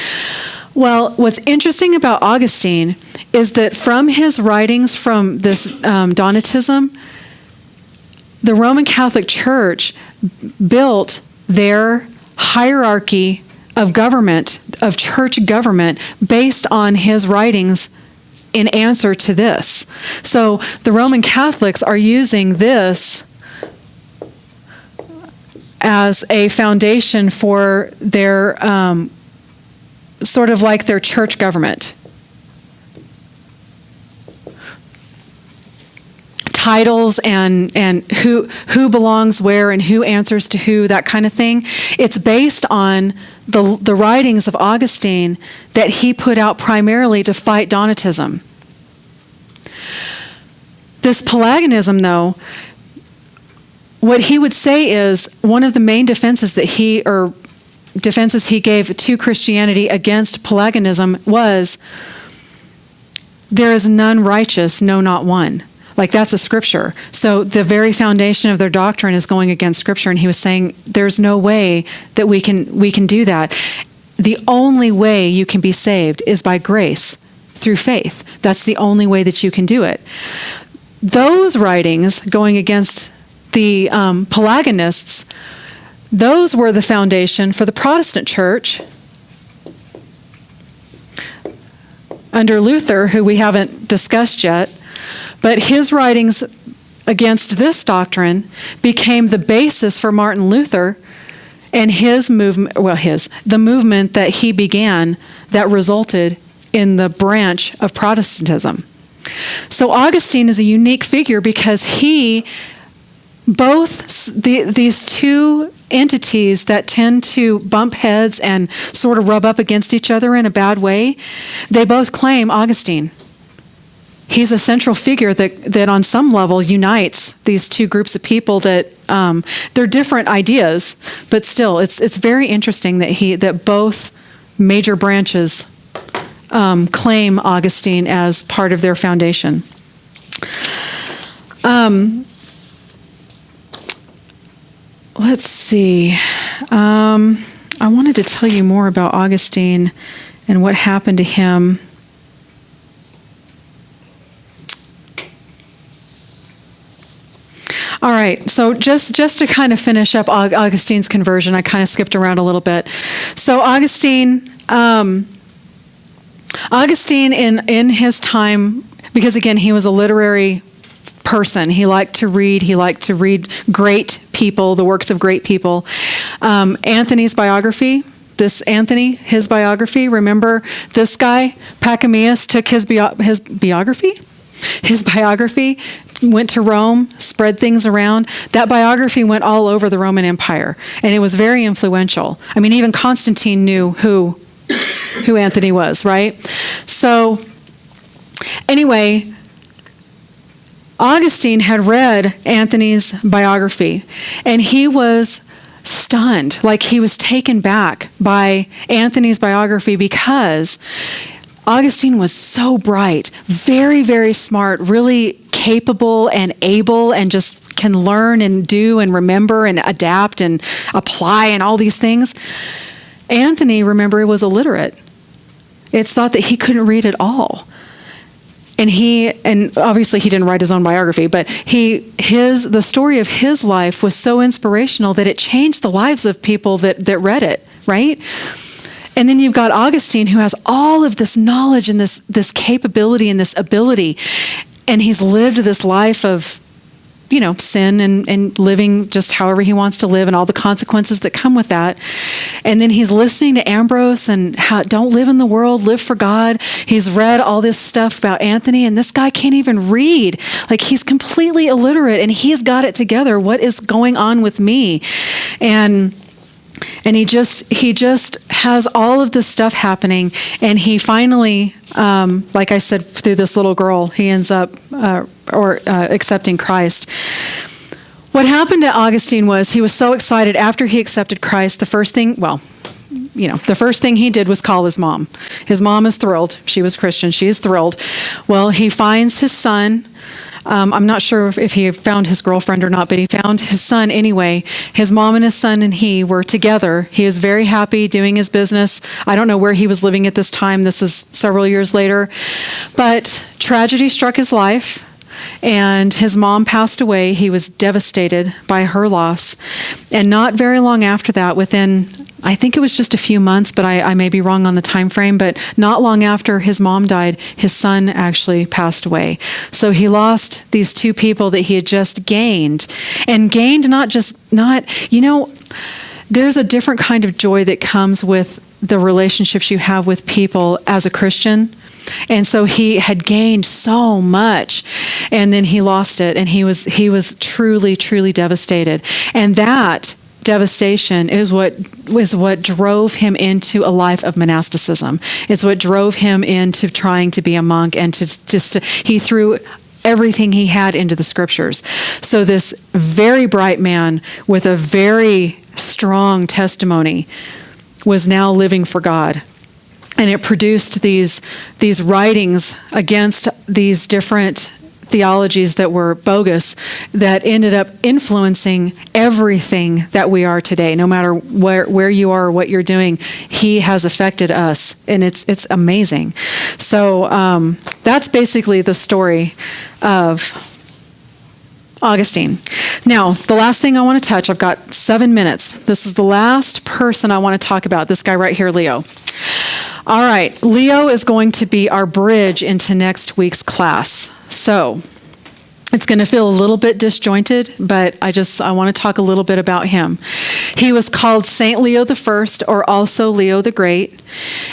Well, what's interesting about Augustine is that from his writings from this Donatism, the Roman Catholic Church built their hierarchy of government, of church government, based on his writings in answer to this. So the Roman Catholics are using this as a foundation for their sort of like their church government. Titles and who belongs where and who answers to who, that kind of thing. It's based on the writings of Augustine that he put out primarily to fight Donatism. This Pelagianism, though, what he would say is one of the main defenses he gave to Christianity against Pelagianism was, there is none righteous, no, not one. Like, that's a scripture. So the very foundation of their doctrine is going against scripture. And he was saying, there's no way that we can do that. The only way you can be saved is by grace, through faith. That's the only way that you can do it. Those writings going against the Pelagianists, those were the foundation for the Protestant church under Luther, who we haven't discussed yet. But his writings against this doctrine became the basis for Martin Luther and his movement, the movement that he began that resulted in the branch of Protestantism. So Augustine is a unique figure because these two entities that tend to bump heads and sort of rub up against each other in a bad way, they both claim Augustine. He's a central figure that on some level unites these two groups of people that they're different ideas, but still it's very interesting that both major branches claim Augustine as part of their foundation. Let's see. I wanted to tell you more about Augustine and what happened to him. All right, so just to kind of finish up Augustine's conversion, I kind of skipped around a little bit. So Augustine in his time, because again, he was a literary person. He liked to read. He liked to read great people, the works of great people. Anthony's biography, his biography, remember this guy, Pachomius, took his biography, went to Rome, spread things around. That biography went all over the Roman Empire, and it was very influential. I mean, even Constantine knew who Anthony was, right? So anyway, Augustine had read Anthony's biography, and he was stunned, like he was taken back by Anthony's biography because Augustine was so bright, very, very smart, really capable and able, and just can learn and do and remember and adapt and apply and all these things. Anthony, remember, was illiterate. It's thought that he couldn't read at all. And obviously he didn't write his own biography, but the story of his life was so inspirational that it changed the lives of people that read it, right? And then you've got Augustine, who has all of this knowledge and this capability and this ability, and he's lived this life of, sin and living just however he wants to live and all the consequences that come with that. And then he's listening to Ambrose and how don't live in the world, live for God. He's read all this stuff about Anthony, and this guy can't even read. Like, he's completely illiterate, and he's got it together. What is going on with me? And he just has all of this stuff happening, and he finally, like I said, through this little girl, he ends up accepting Christ. What happened to Augustine was he was so excited after he accepted Christ. The first thing he did was call his mom. His mom is thrilled. She was Christian. She is thrilled. Well, he finds his son. I'm not sure if he found his girlfriend or not, but he found his son anyway. His mom and his son and he were together. He was very happy doing his business. I don't know where he was living at this time. This is several years later. But tragedy struck his life, and his mom passed away. He was devastated by her loss. And not very long after that, within, I think it was just a few months, but I may be wrong on the time frame, but not long after his mom died, his son actually passed away. So he lost these two people that he had just gained. And gained there's a different kind of joy that comes with the relationships you have with people as a Christian. And so he had gained so much, and then he lost it, and he was truly, truly devastated. And that devastation is what drove him into a life of monasticism. It's what drove him into trying to be a monk, and he threw everything he had into the scriptures. So this very bright man with a very strong testimony was now living for God. And it produced these writings against these different theologies that were bogus, that ended up influencing everything that we are today. No matter where you are or what you're doing, he has affected us, and it's amazing. So that's basically the story of Augustine. Now, the last thing I want to touch, I've got 7 minutes. This is the last person I want to talk about, this guy right here, Leo. All right, Leo is going to be our bridge into next week's class. So, It's going to feel a little bit disjointed, but I want to talk a little bit about him. He was called Saint Leo the First, or also Leo the Great.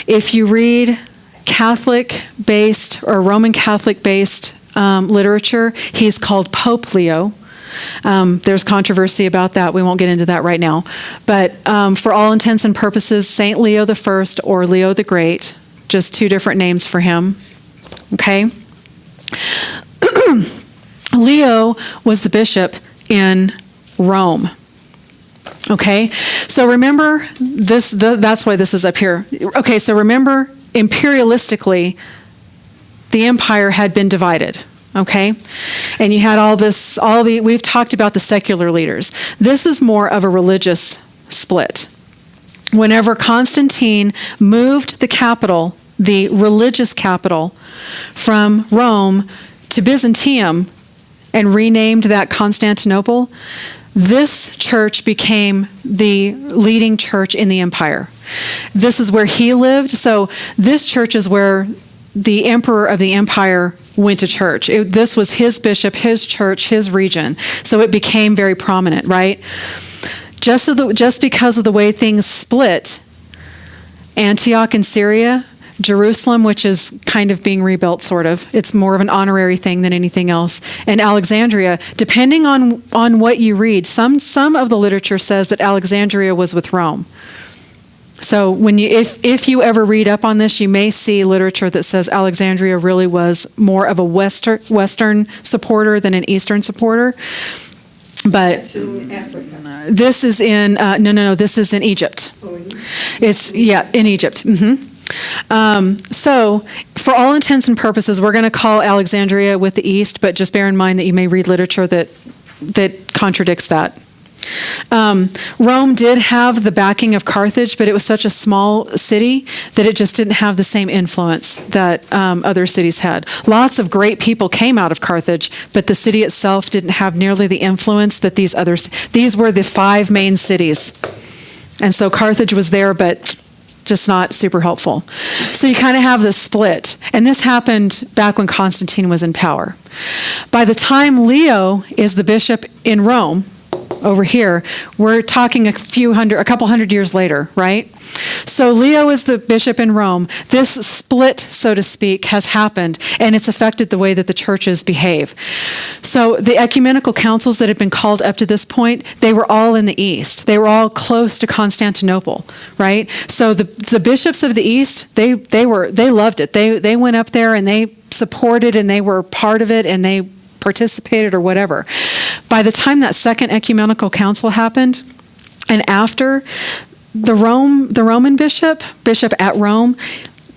If you read Catholic-based or Roman Catholic-based literature, he's called Pope Leo. There's controversy about that. We won't get into that right now. But for all intents and purposes, Saint Leo the First or Leo the Great, just two different names for him. Okay? Leo was the bishop in Rome. Okay? So remember, that's why this is up here. Okay, so remember, imperialistically, the empire had been divided. Okay? And you had we've talked about the secular leaders. This is more of a religious split. Whenever Constantine moved the capital, the religious capital, from Rome to Byzantium and renamed that Constantinople, this church became the leading church in the empire. This is where he lived. So this church is where the emperor of the empire went to church. This was his bishop, his church, his region. So it became very prominent, right? Just because of the way things split, Antioch in Syria, Jerusalem, which is kind of being rebuilt, sort of. It's more of an honorary thing than anything else. And Alexandria, depending on what you read, some of the literature says that Alexandria was with Rome. So if you ever read up on this, you may see literature that says Alexandria really was more of a Western supporter than an Eastern supporter. But It's in Africa. this is in no. This is in Egypt. It's in Egypt. So, for all intents and purposes, we're going to call Alexandria with the East, but just bear in mind that you may read literature that contradicts that. Rome did have the backing of Carthage, but it was such a small city that it just didn't have the same influence that other cities had. Lots of great people came out of Carthage, but the city itself didn't have nearly the influence that these were the 5 main cities. And so Carthage was there, but just not super helpful. So you kind of have this split. And this happened back when Constantine was in power. By the time Leo is the bishop in Rome, over here, we're talking a couple hundred years later, right? So Leo is the bishop in Rome. This split, so to speak, has happened, and it's affected the way that the churches behave. So the ecumenical councils that had been called up to this point, they were all in the East. They were all close to Constantinople, right? So the bishops of the East, they loved it. They went up there and they supported and they were part of it and they participated or whatever. By the time that second ecumenical council happened, and after, the Roman bishop at Rome,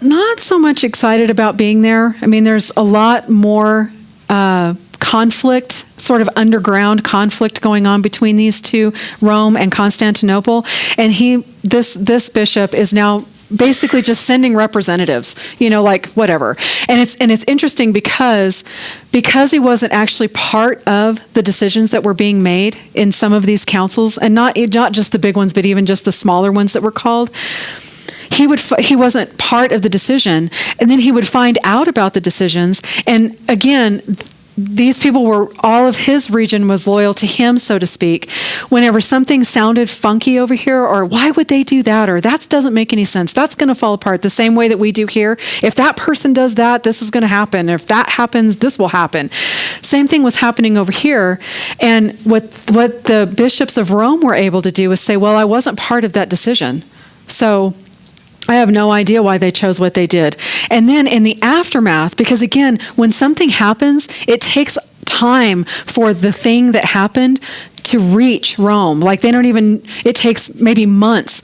not so much excited about being there. I mean, there's a lot more conflict, sort of underground conflict going on between these two, Rome and Constantinople. And this bishop is now basically just sending representatives, like whatever. And it's interesting because he wasn't actually part of the decisions that were being made in some of these councils, and not just the big ones, but even just the smaller ones that were called. He wasn't part of the decision, and then he would find out about the decisions. And again, these people all of his region was loyal to him, so to speak. Whenever something sounded funky over here, or why would they do that, or that doesn't make any sense, that's going to fall apart the same way that we do here. If that person does that, this is going to happen. If that happens, this will happen. Same thing was happening over here. And what the bishops of Rome were able to do was say, well, I wasn't part of that decision. So I have no idea why they chose what they did. And then in the aftermath, because again, when something happens, it takes time for the thing that happened to reach Rome. Like it takes maybe months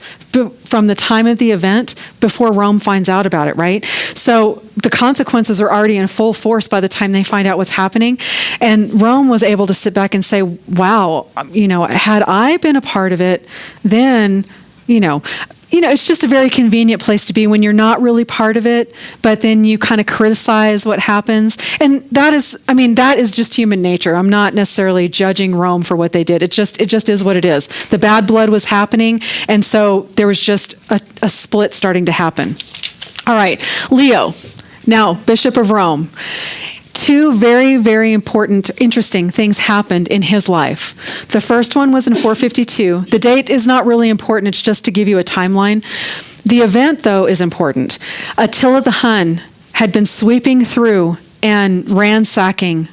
from the time of the event before Rome finds out about it, right? So the consequences are already in full force by the time they find out what's happening. And Rome was able to sit back and say, wow, had I been a part of it, then, it's just a very convenient place to be when you're not really part of it, but then you kind of criticize what happens. And that is just human nature. I'm not necessarily judging Rome for what they did. It just is what it is. The bad blood was happening, and so there was just a split starting to happen. All right, Leo, now Bishop of Rome. two very, very important, interesting things happened in his life. The first one was in 452. The date is not really important. It's just to give you a timeline. The event, though, is important. Attila the Hun had been sweeping through and ransacking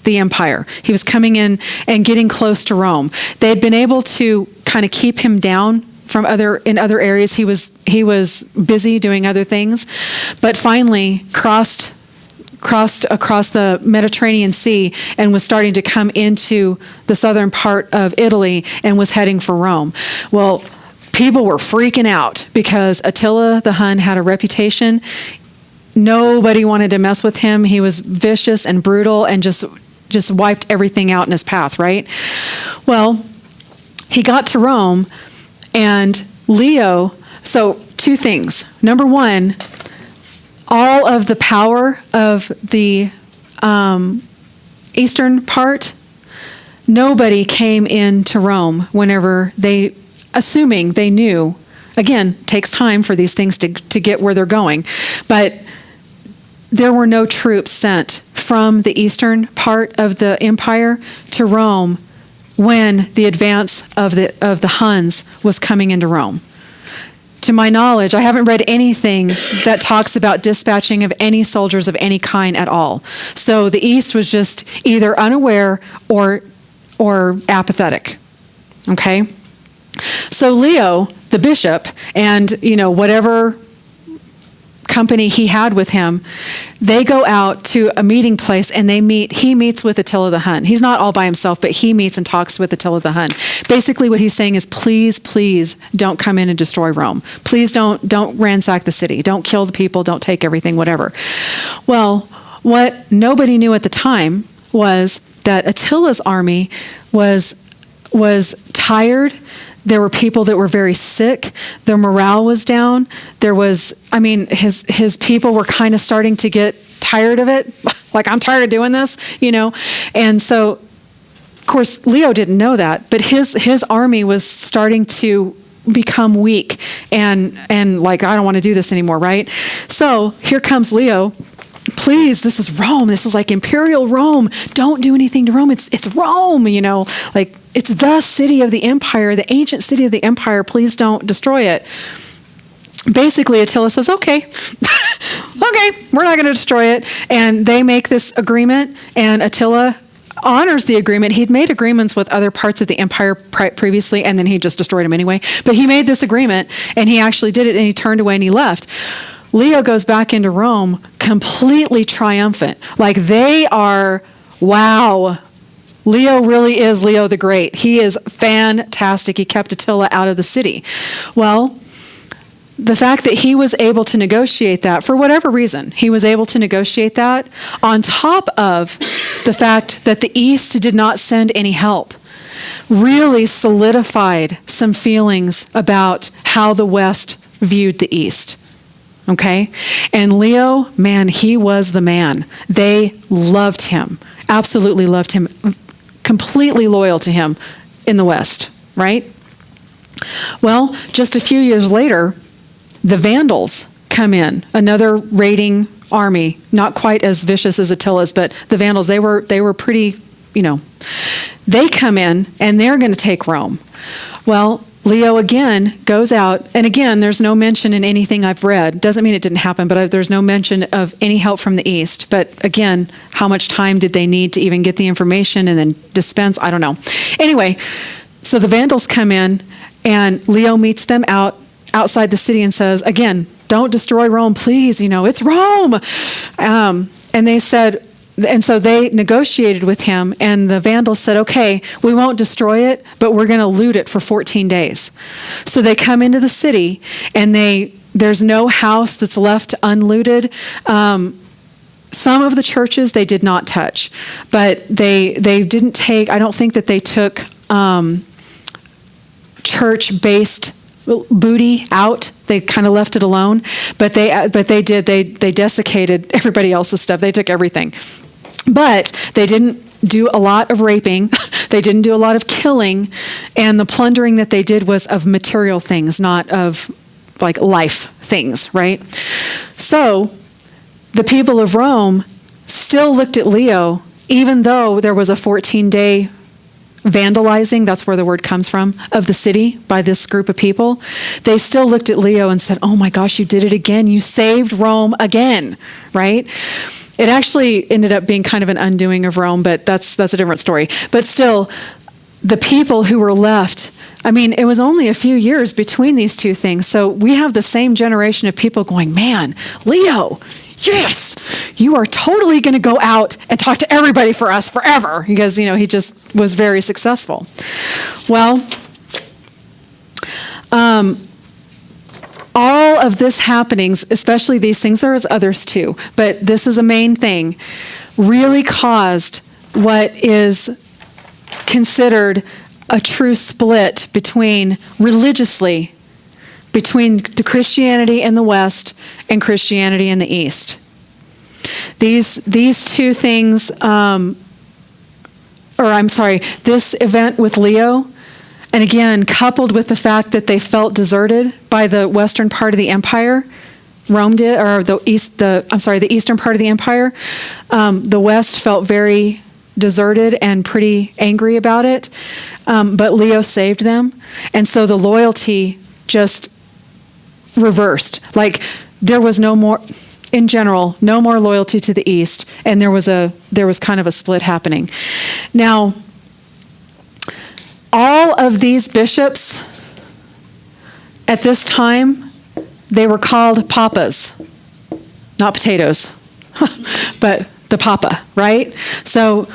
the empire. He was coming in and getting close to Rome. They had been able to kind of keep him down from in other areas. He was busy doing other things, but finally crossed across the Mediterranean Sea and was starting to come into the southern part of Italy and was heading for Rome. Well, people were freaking out because Attila the Hun had a reputation. Nobody wanted to mess with him. He was vicious and brutal and just wiped everything out in his path, right? Well, he got to Rome, and Leo, so two things. Number one, all of the power of the eastern part, nobody came into Rome whenever assuming they knew. Again, takes time for these things to get where they're going. But there were no troops sent from the eastern part of the empire to Rome when the advance of the Huns was coming into Rome. To my knowledge, I haven't read anything that talks about dispatching of any soldiers of any kind at all. So the East was just either unaware or apathetic. Okay? So Leo, the bishop, and whatever company he had with him, they go out to a meeting place and he meets with Attila the Hun. He's not all by himself, but he meets and talks with Attila the Hun. Basically what he's saying is, please don't come in and destroy Rome. Please don't ransack the city. Don't kill the people. Don't take everything, whatever. Well, what nobody knew at the time was that Attila's army was tired. There were people that were very sick. Their morale was down. His people were kind of starting to get tired of it. Like, I'm tired of doing this, And so, of course, Leo didn't know that, but his army was starting to become weak and like, I don't want to do this anymore, right? So here comes Leo. Please, this is Rome. This is like imperial Rome. Don't do anything to Rome. It's Rome, like it's the city of the empire, the ancient city of the empire. Please don't destroy it. Basically, Attila says, okay, we're not going to destroy it. And they make this agreement, and Attila honors the agreement. He'd made agreements with other parts of the empire previously, and then he just destroyed them anyway. But he made this agreement, and he actually did it, and he turned away and he left. Leo goes back into Rome completely triumphant. Like, they are, wow, Leo really is Leo the Great. He is fantastic. He kept Attila out of the city. Well, the fact that he was able to negotiate that, for whatever reason, he was able to negotiate that on top of the fact that the East did not send any help, really solidified some feelings about how the West viewed the East. Okay? And Leo, man, he was the man. They loved him, absolutely loved him, completely loyal to him in the West, right? Well, just a few years later, the Vandals come in, another raiding army, not quite as vicious as Attila's, but the Vandals, they were pretty, they come in and they're going to take Rome. Well, Leo again goes out, and again, there's no mention in anything I've read. Doesn't mean it didn't happen, but there's no mention of any help from the East. But again, how much time did they need to even get the information and then dispense? I don't know. Anyway, so the Vandals come in, and Leo meets them outside the city and says, again, don't destroy Rome, please. It's Rome. And they said, and so they negotiated with him, and the Vandals said, okay, we won't destroy it, but we're going to loot it for 14 days. So they come into the city, and there's no house that's left unlooted. Some of the churches they did not touch, but they didn't take, I don't think that they took church-based booty out. They kind of left it alone, but they desiccated everybody else's stuff. They took everything. But they didn't do a lot of raping. They didn't do a lot of killing. And the plundering that they did was of material things, not of like life things, right? So the people of Rome, still looked at Leo, even though there was a 14-day vandalizing, that's where the word comes from, of the city by this group of people. They still looked at Leo and said, oh my gosh, you did it again. You saved Rome again, right? It actually ended up being kind of an undoing of Rome, but that's a different story. But still, the people who were left, I mean, it was only a few years between these two things. So we have the same generation of people going, man, Leo, yes, you are totally going to go out and talk to everybody for us forever, because, he just was very successful. Well, all of this happenings, especially these things, there's others too, but this is a main thing, really caused what is considered a true split religiously between the Christianity in the West and Christianity in the East. These two things, this event with Leo, and again, coupled with the fact that they felt deserted by the western part of the empire, Rome did, or the eastern part of the empire, the West felt very deserted and pretty angry about it, but Leo saved them, and so the loyalty just reversed. Like, there was no more, in general, no more loyalty to the East, and there was kind of a split happening. Now, all of these bishops at this time, they were called papas, not potatoes, but the papa, right? So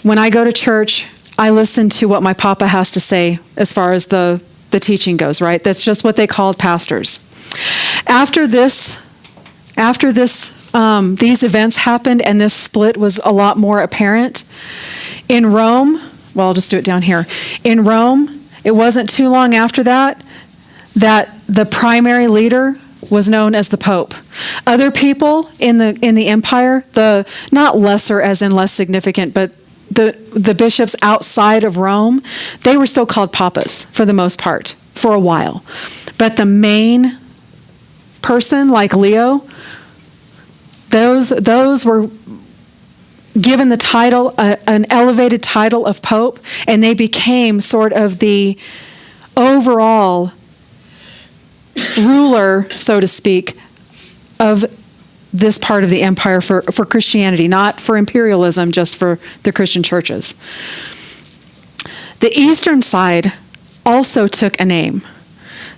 when I go to church, I listen to what my papa has to say as far as the teaching goes, right? That's just what they called pastors. After these events happened and this split was a lot more apparent, in Rome, well, I'll just do it down here. In Rome, it wasn't too long after that the primary leader was known as the Pope. Other people in the empire, not lesser as in less significant, but the bishops outside of Rome, they were still called papas for the most part, for a while. But the main person, like Leo, those were given the title, an elevated title of Pope, and they became sort of the overall ruler, so to speak, of this part of the empire for Christianity, not for imperialism, just for the Christian churches. The eastern side also took a name.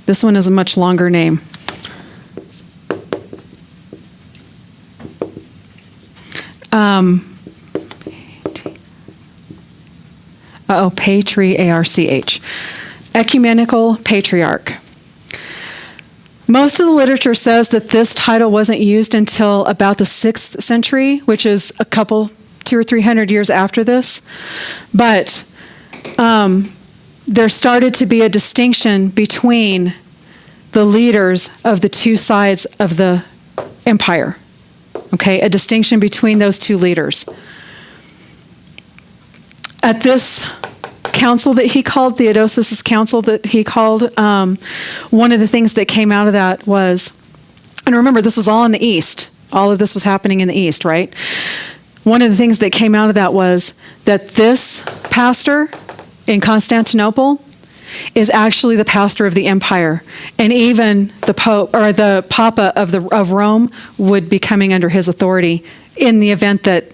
This one is a much longer name. Patriarch. Ecumenical Patriarch. Most of the literature says that this title wasn't used until about the 6th century, which is 200 or 300 years after this. But there started to be a distinction between the leaders of the two sides of the empire. Okay, a distinction between those two leaders. At this council that he called, Theodosius' council that he called, one of the things that came out of that was, and remember, this was all in the East. All of this was happening in the East, right? One of the things that came out of that was that this pastor in Constantinople is actually the pastor of the empire, and even the Pope or the Papa of Rome would be coming under his authority in the event that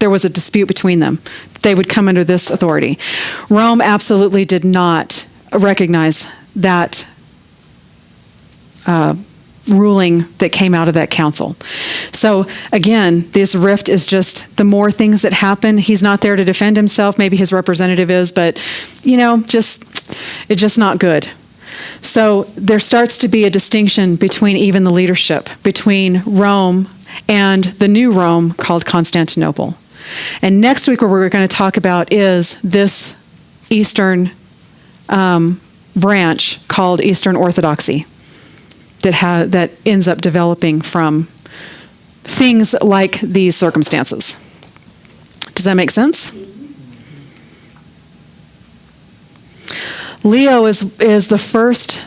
there was a dispute between them. They would come under this authority. Rome absolutely did not recognize that ruling that came out of that council. So again, this rift is just the more things that happen. He's not there to defend himself. Maybe his representative is, but it's just not good. So there starts to be a distinction between even the leadership, between Rome and the new Rome called Constantinople. And next week what we're going to talk about is this Eastern branch called Eastern Orthodoxy that ends up developing from things like these circumstances. Does that make sense? Leo is the first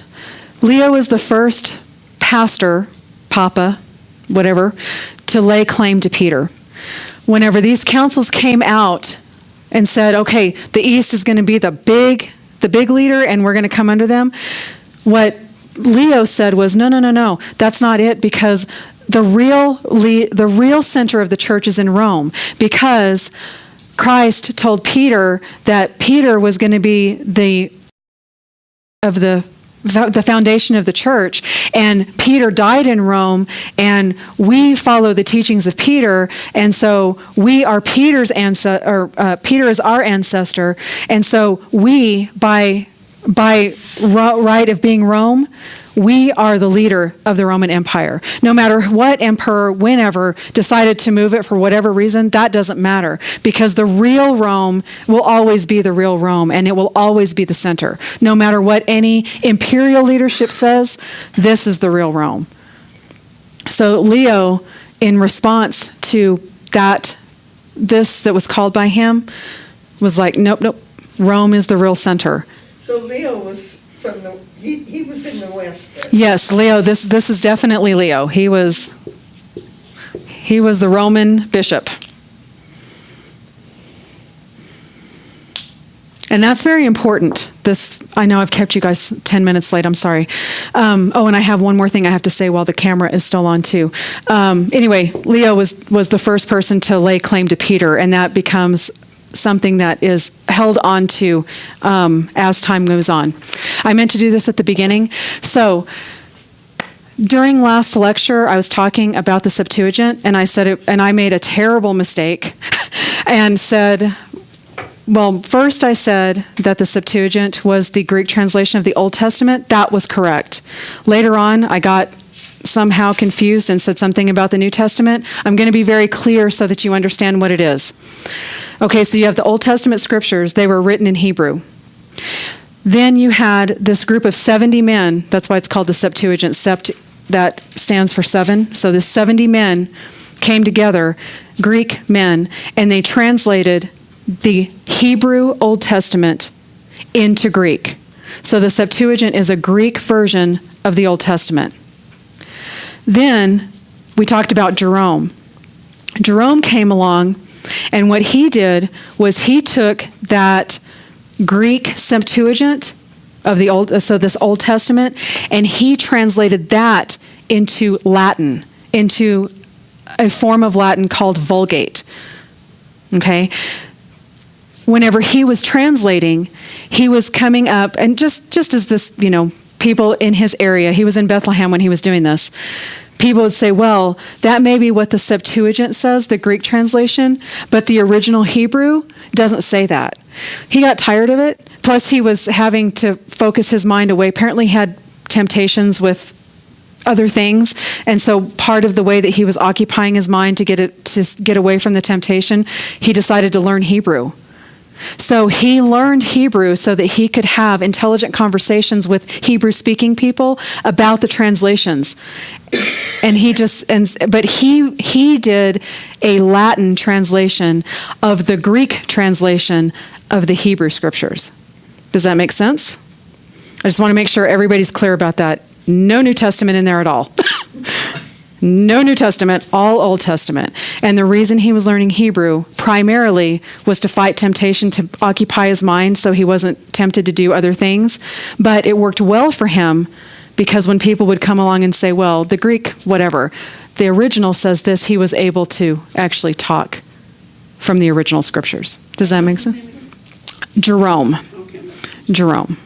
pastor, papa, whatever, to lay claim to Peter. whenever these councils came out and said, okay, the East is going to be the big leader and we're going to come under them, what Leo said was, no, that's not it, because the real center of the church is in Rome, because Christ told Peter that Peter was going to be the foundation of the church, and Peter died in Rome, and we follow the teachings of Peter, and so we are Peter's ancestor, Peter is our ancestor, and so we, by right of being Rome, we are the leader of the Roman Empire. No matter what emperor, whenever, decided to move it for whatever reason, that doesn't matter, because the real Rome will always be the real Rome, and it will always be the center. No matter what any imperial leadership says, this is the real Rome. So Leo, in response to that was called by him, was like, nope, Rome is the real center. So Leo was from he was in the West then. Yes, Leo, this is definitely Leo. He was the Roman bishop. And that's very important. I know I've kept you guys 10 minutes late, I'm sorry. And I have one more thing I have to say while the camera is still on too. Anyway, Leo was the first person to lay claim to Peter, and that becomes something that is held on to as time goes on. I meant to do this at the beginning. So during last lecture, I was talking about the Septuagint, and I said and I made a terrible mistake and said, well, first I said that the Septuagint was the Greek translation of the Old Testament. That was correct. Later on, I got somehow confused and said something about the New Testament. I'm going to be very clear so that you understand what it is. Okay, so you have the Old Testament scriptures. They were written in Hebrew. Then you had this group of 70 men. That's why it's called the Septuagint. Sept, that stands for 7. So the 70 men came together, Greek men, and they translated the Hebrew Old Testament into Greek. So the Septuagint is a Greek version of the Old Testament. Then we talked about Jerome. Jerome came along, and what he did was he took that Greek Septuagint of the this Old Testament, and he translated that into Latin, into a form of Latin called Vulgate. Okay? Whenever he was translating, he was coming up, and just as this, people in his area, he was in Bethlehem when he was doing this, people would say, well, that may be what the Septuagint says, the Greek translation, but the original Hebrew doesn't say that. He got tired of it. Plus, he was having to focus his mind away. Apparently, he had temptations with other things, and so part of the way that he was occupying his mind to get away from the temptation, he decided to learn Hebrew. So he learned Hebrew so that he could have intelligent conversations with Hebrew-speaking people about the translations. And he did a Latin translation of the Greek translation of the Hebrew scriptures. Does that make sense? I just want to make sure everybody's clear about that. No New Testament in there at all. No New Testament, all Old Testament. And the reason he was learning Hebrew primarily was to fight temptation to occupy his mind so he wasn't tempted to do other things. But it worked well for him because when people would come along and say, well, the Greek, whatever, the original says this, he was able to actually talk from the original scriptures. Does that make sense? Jerome. Okay. Jerome.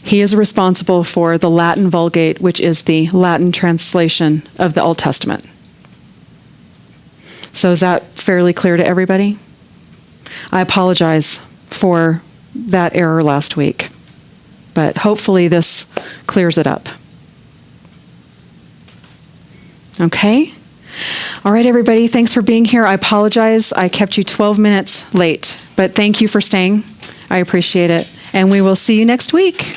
He is responsible for the Latin Vulgate, which is the Latin translation of the Old Testament. So is that fairly clear to everybody? I apologize for that error last week, but hopefully this clears it up. Okay? All right, everybody, thanks for being here. I apologize. I kept you 12 minutes late, but thank you for staying. I appreciate it. And we will see you next week.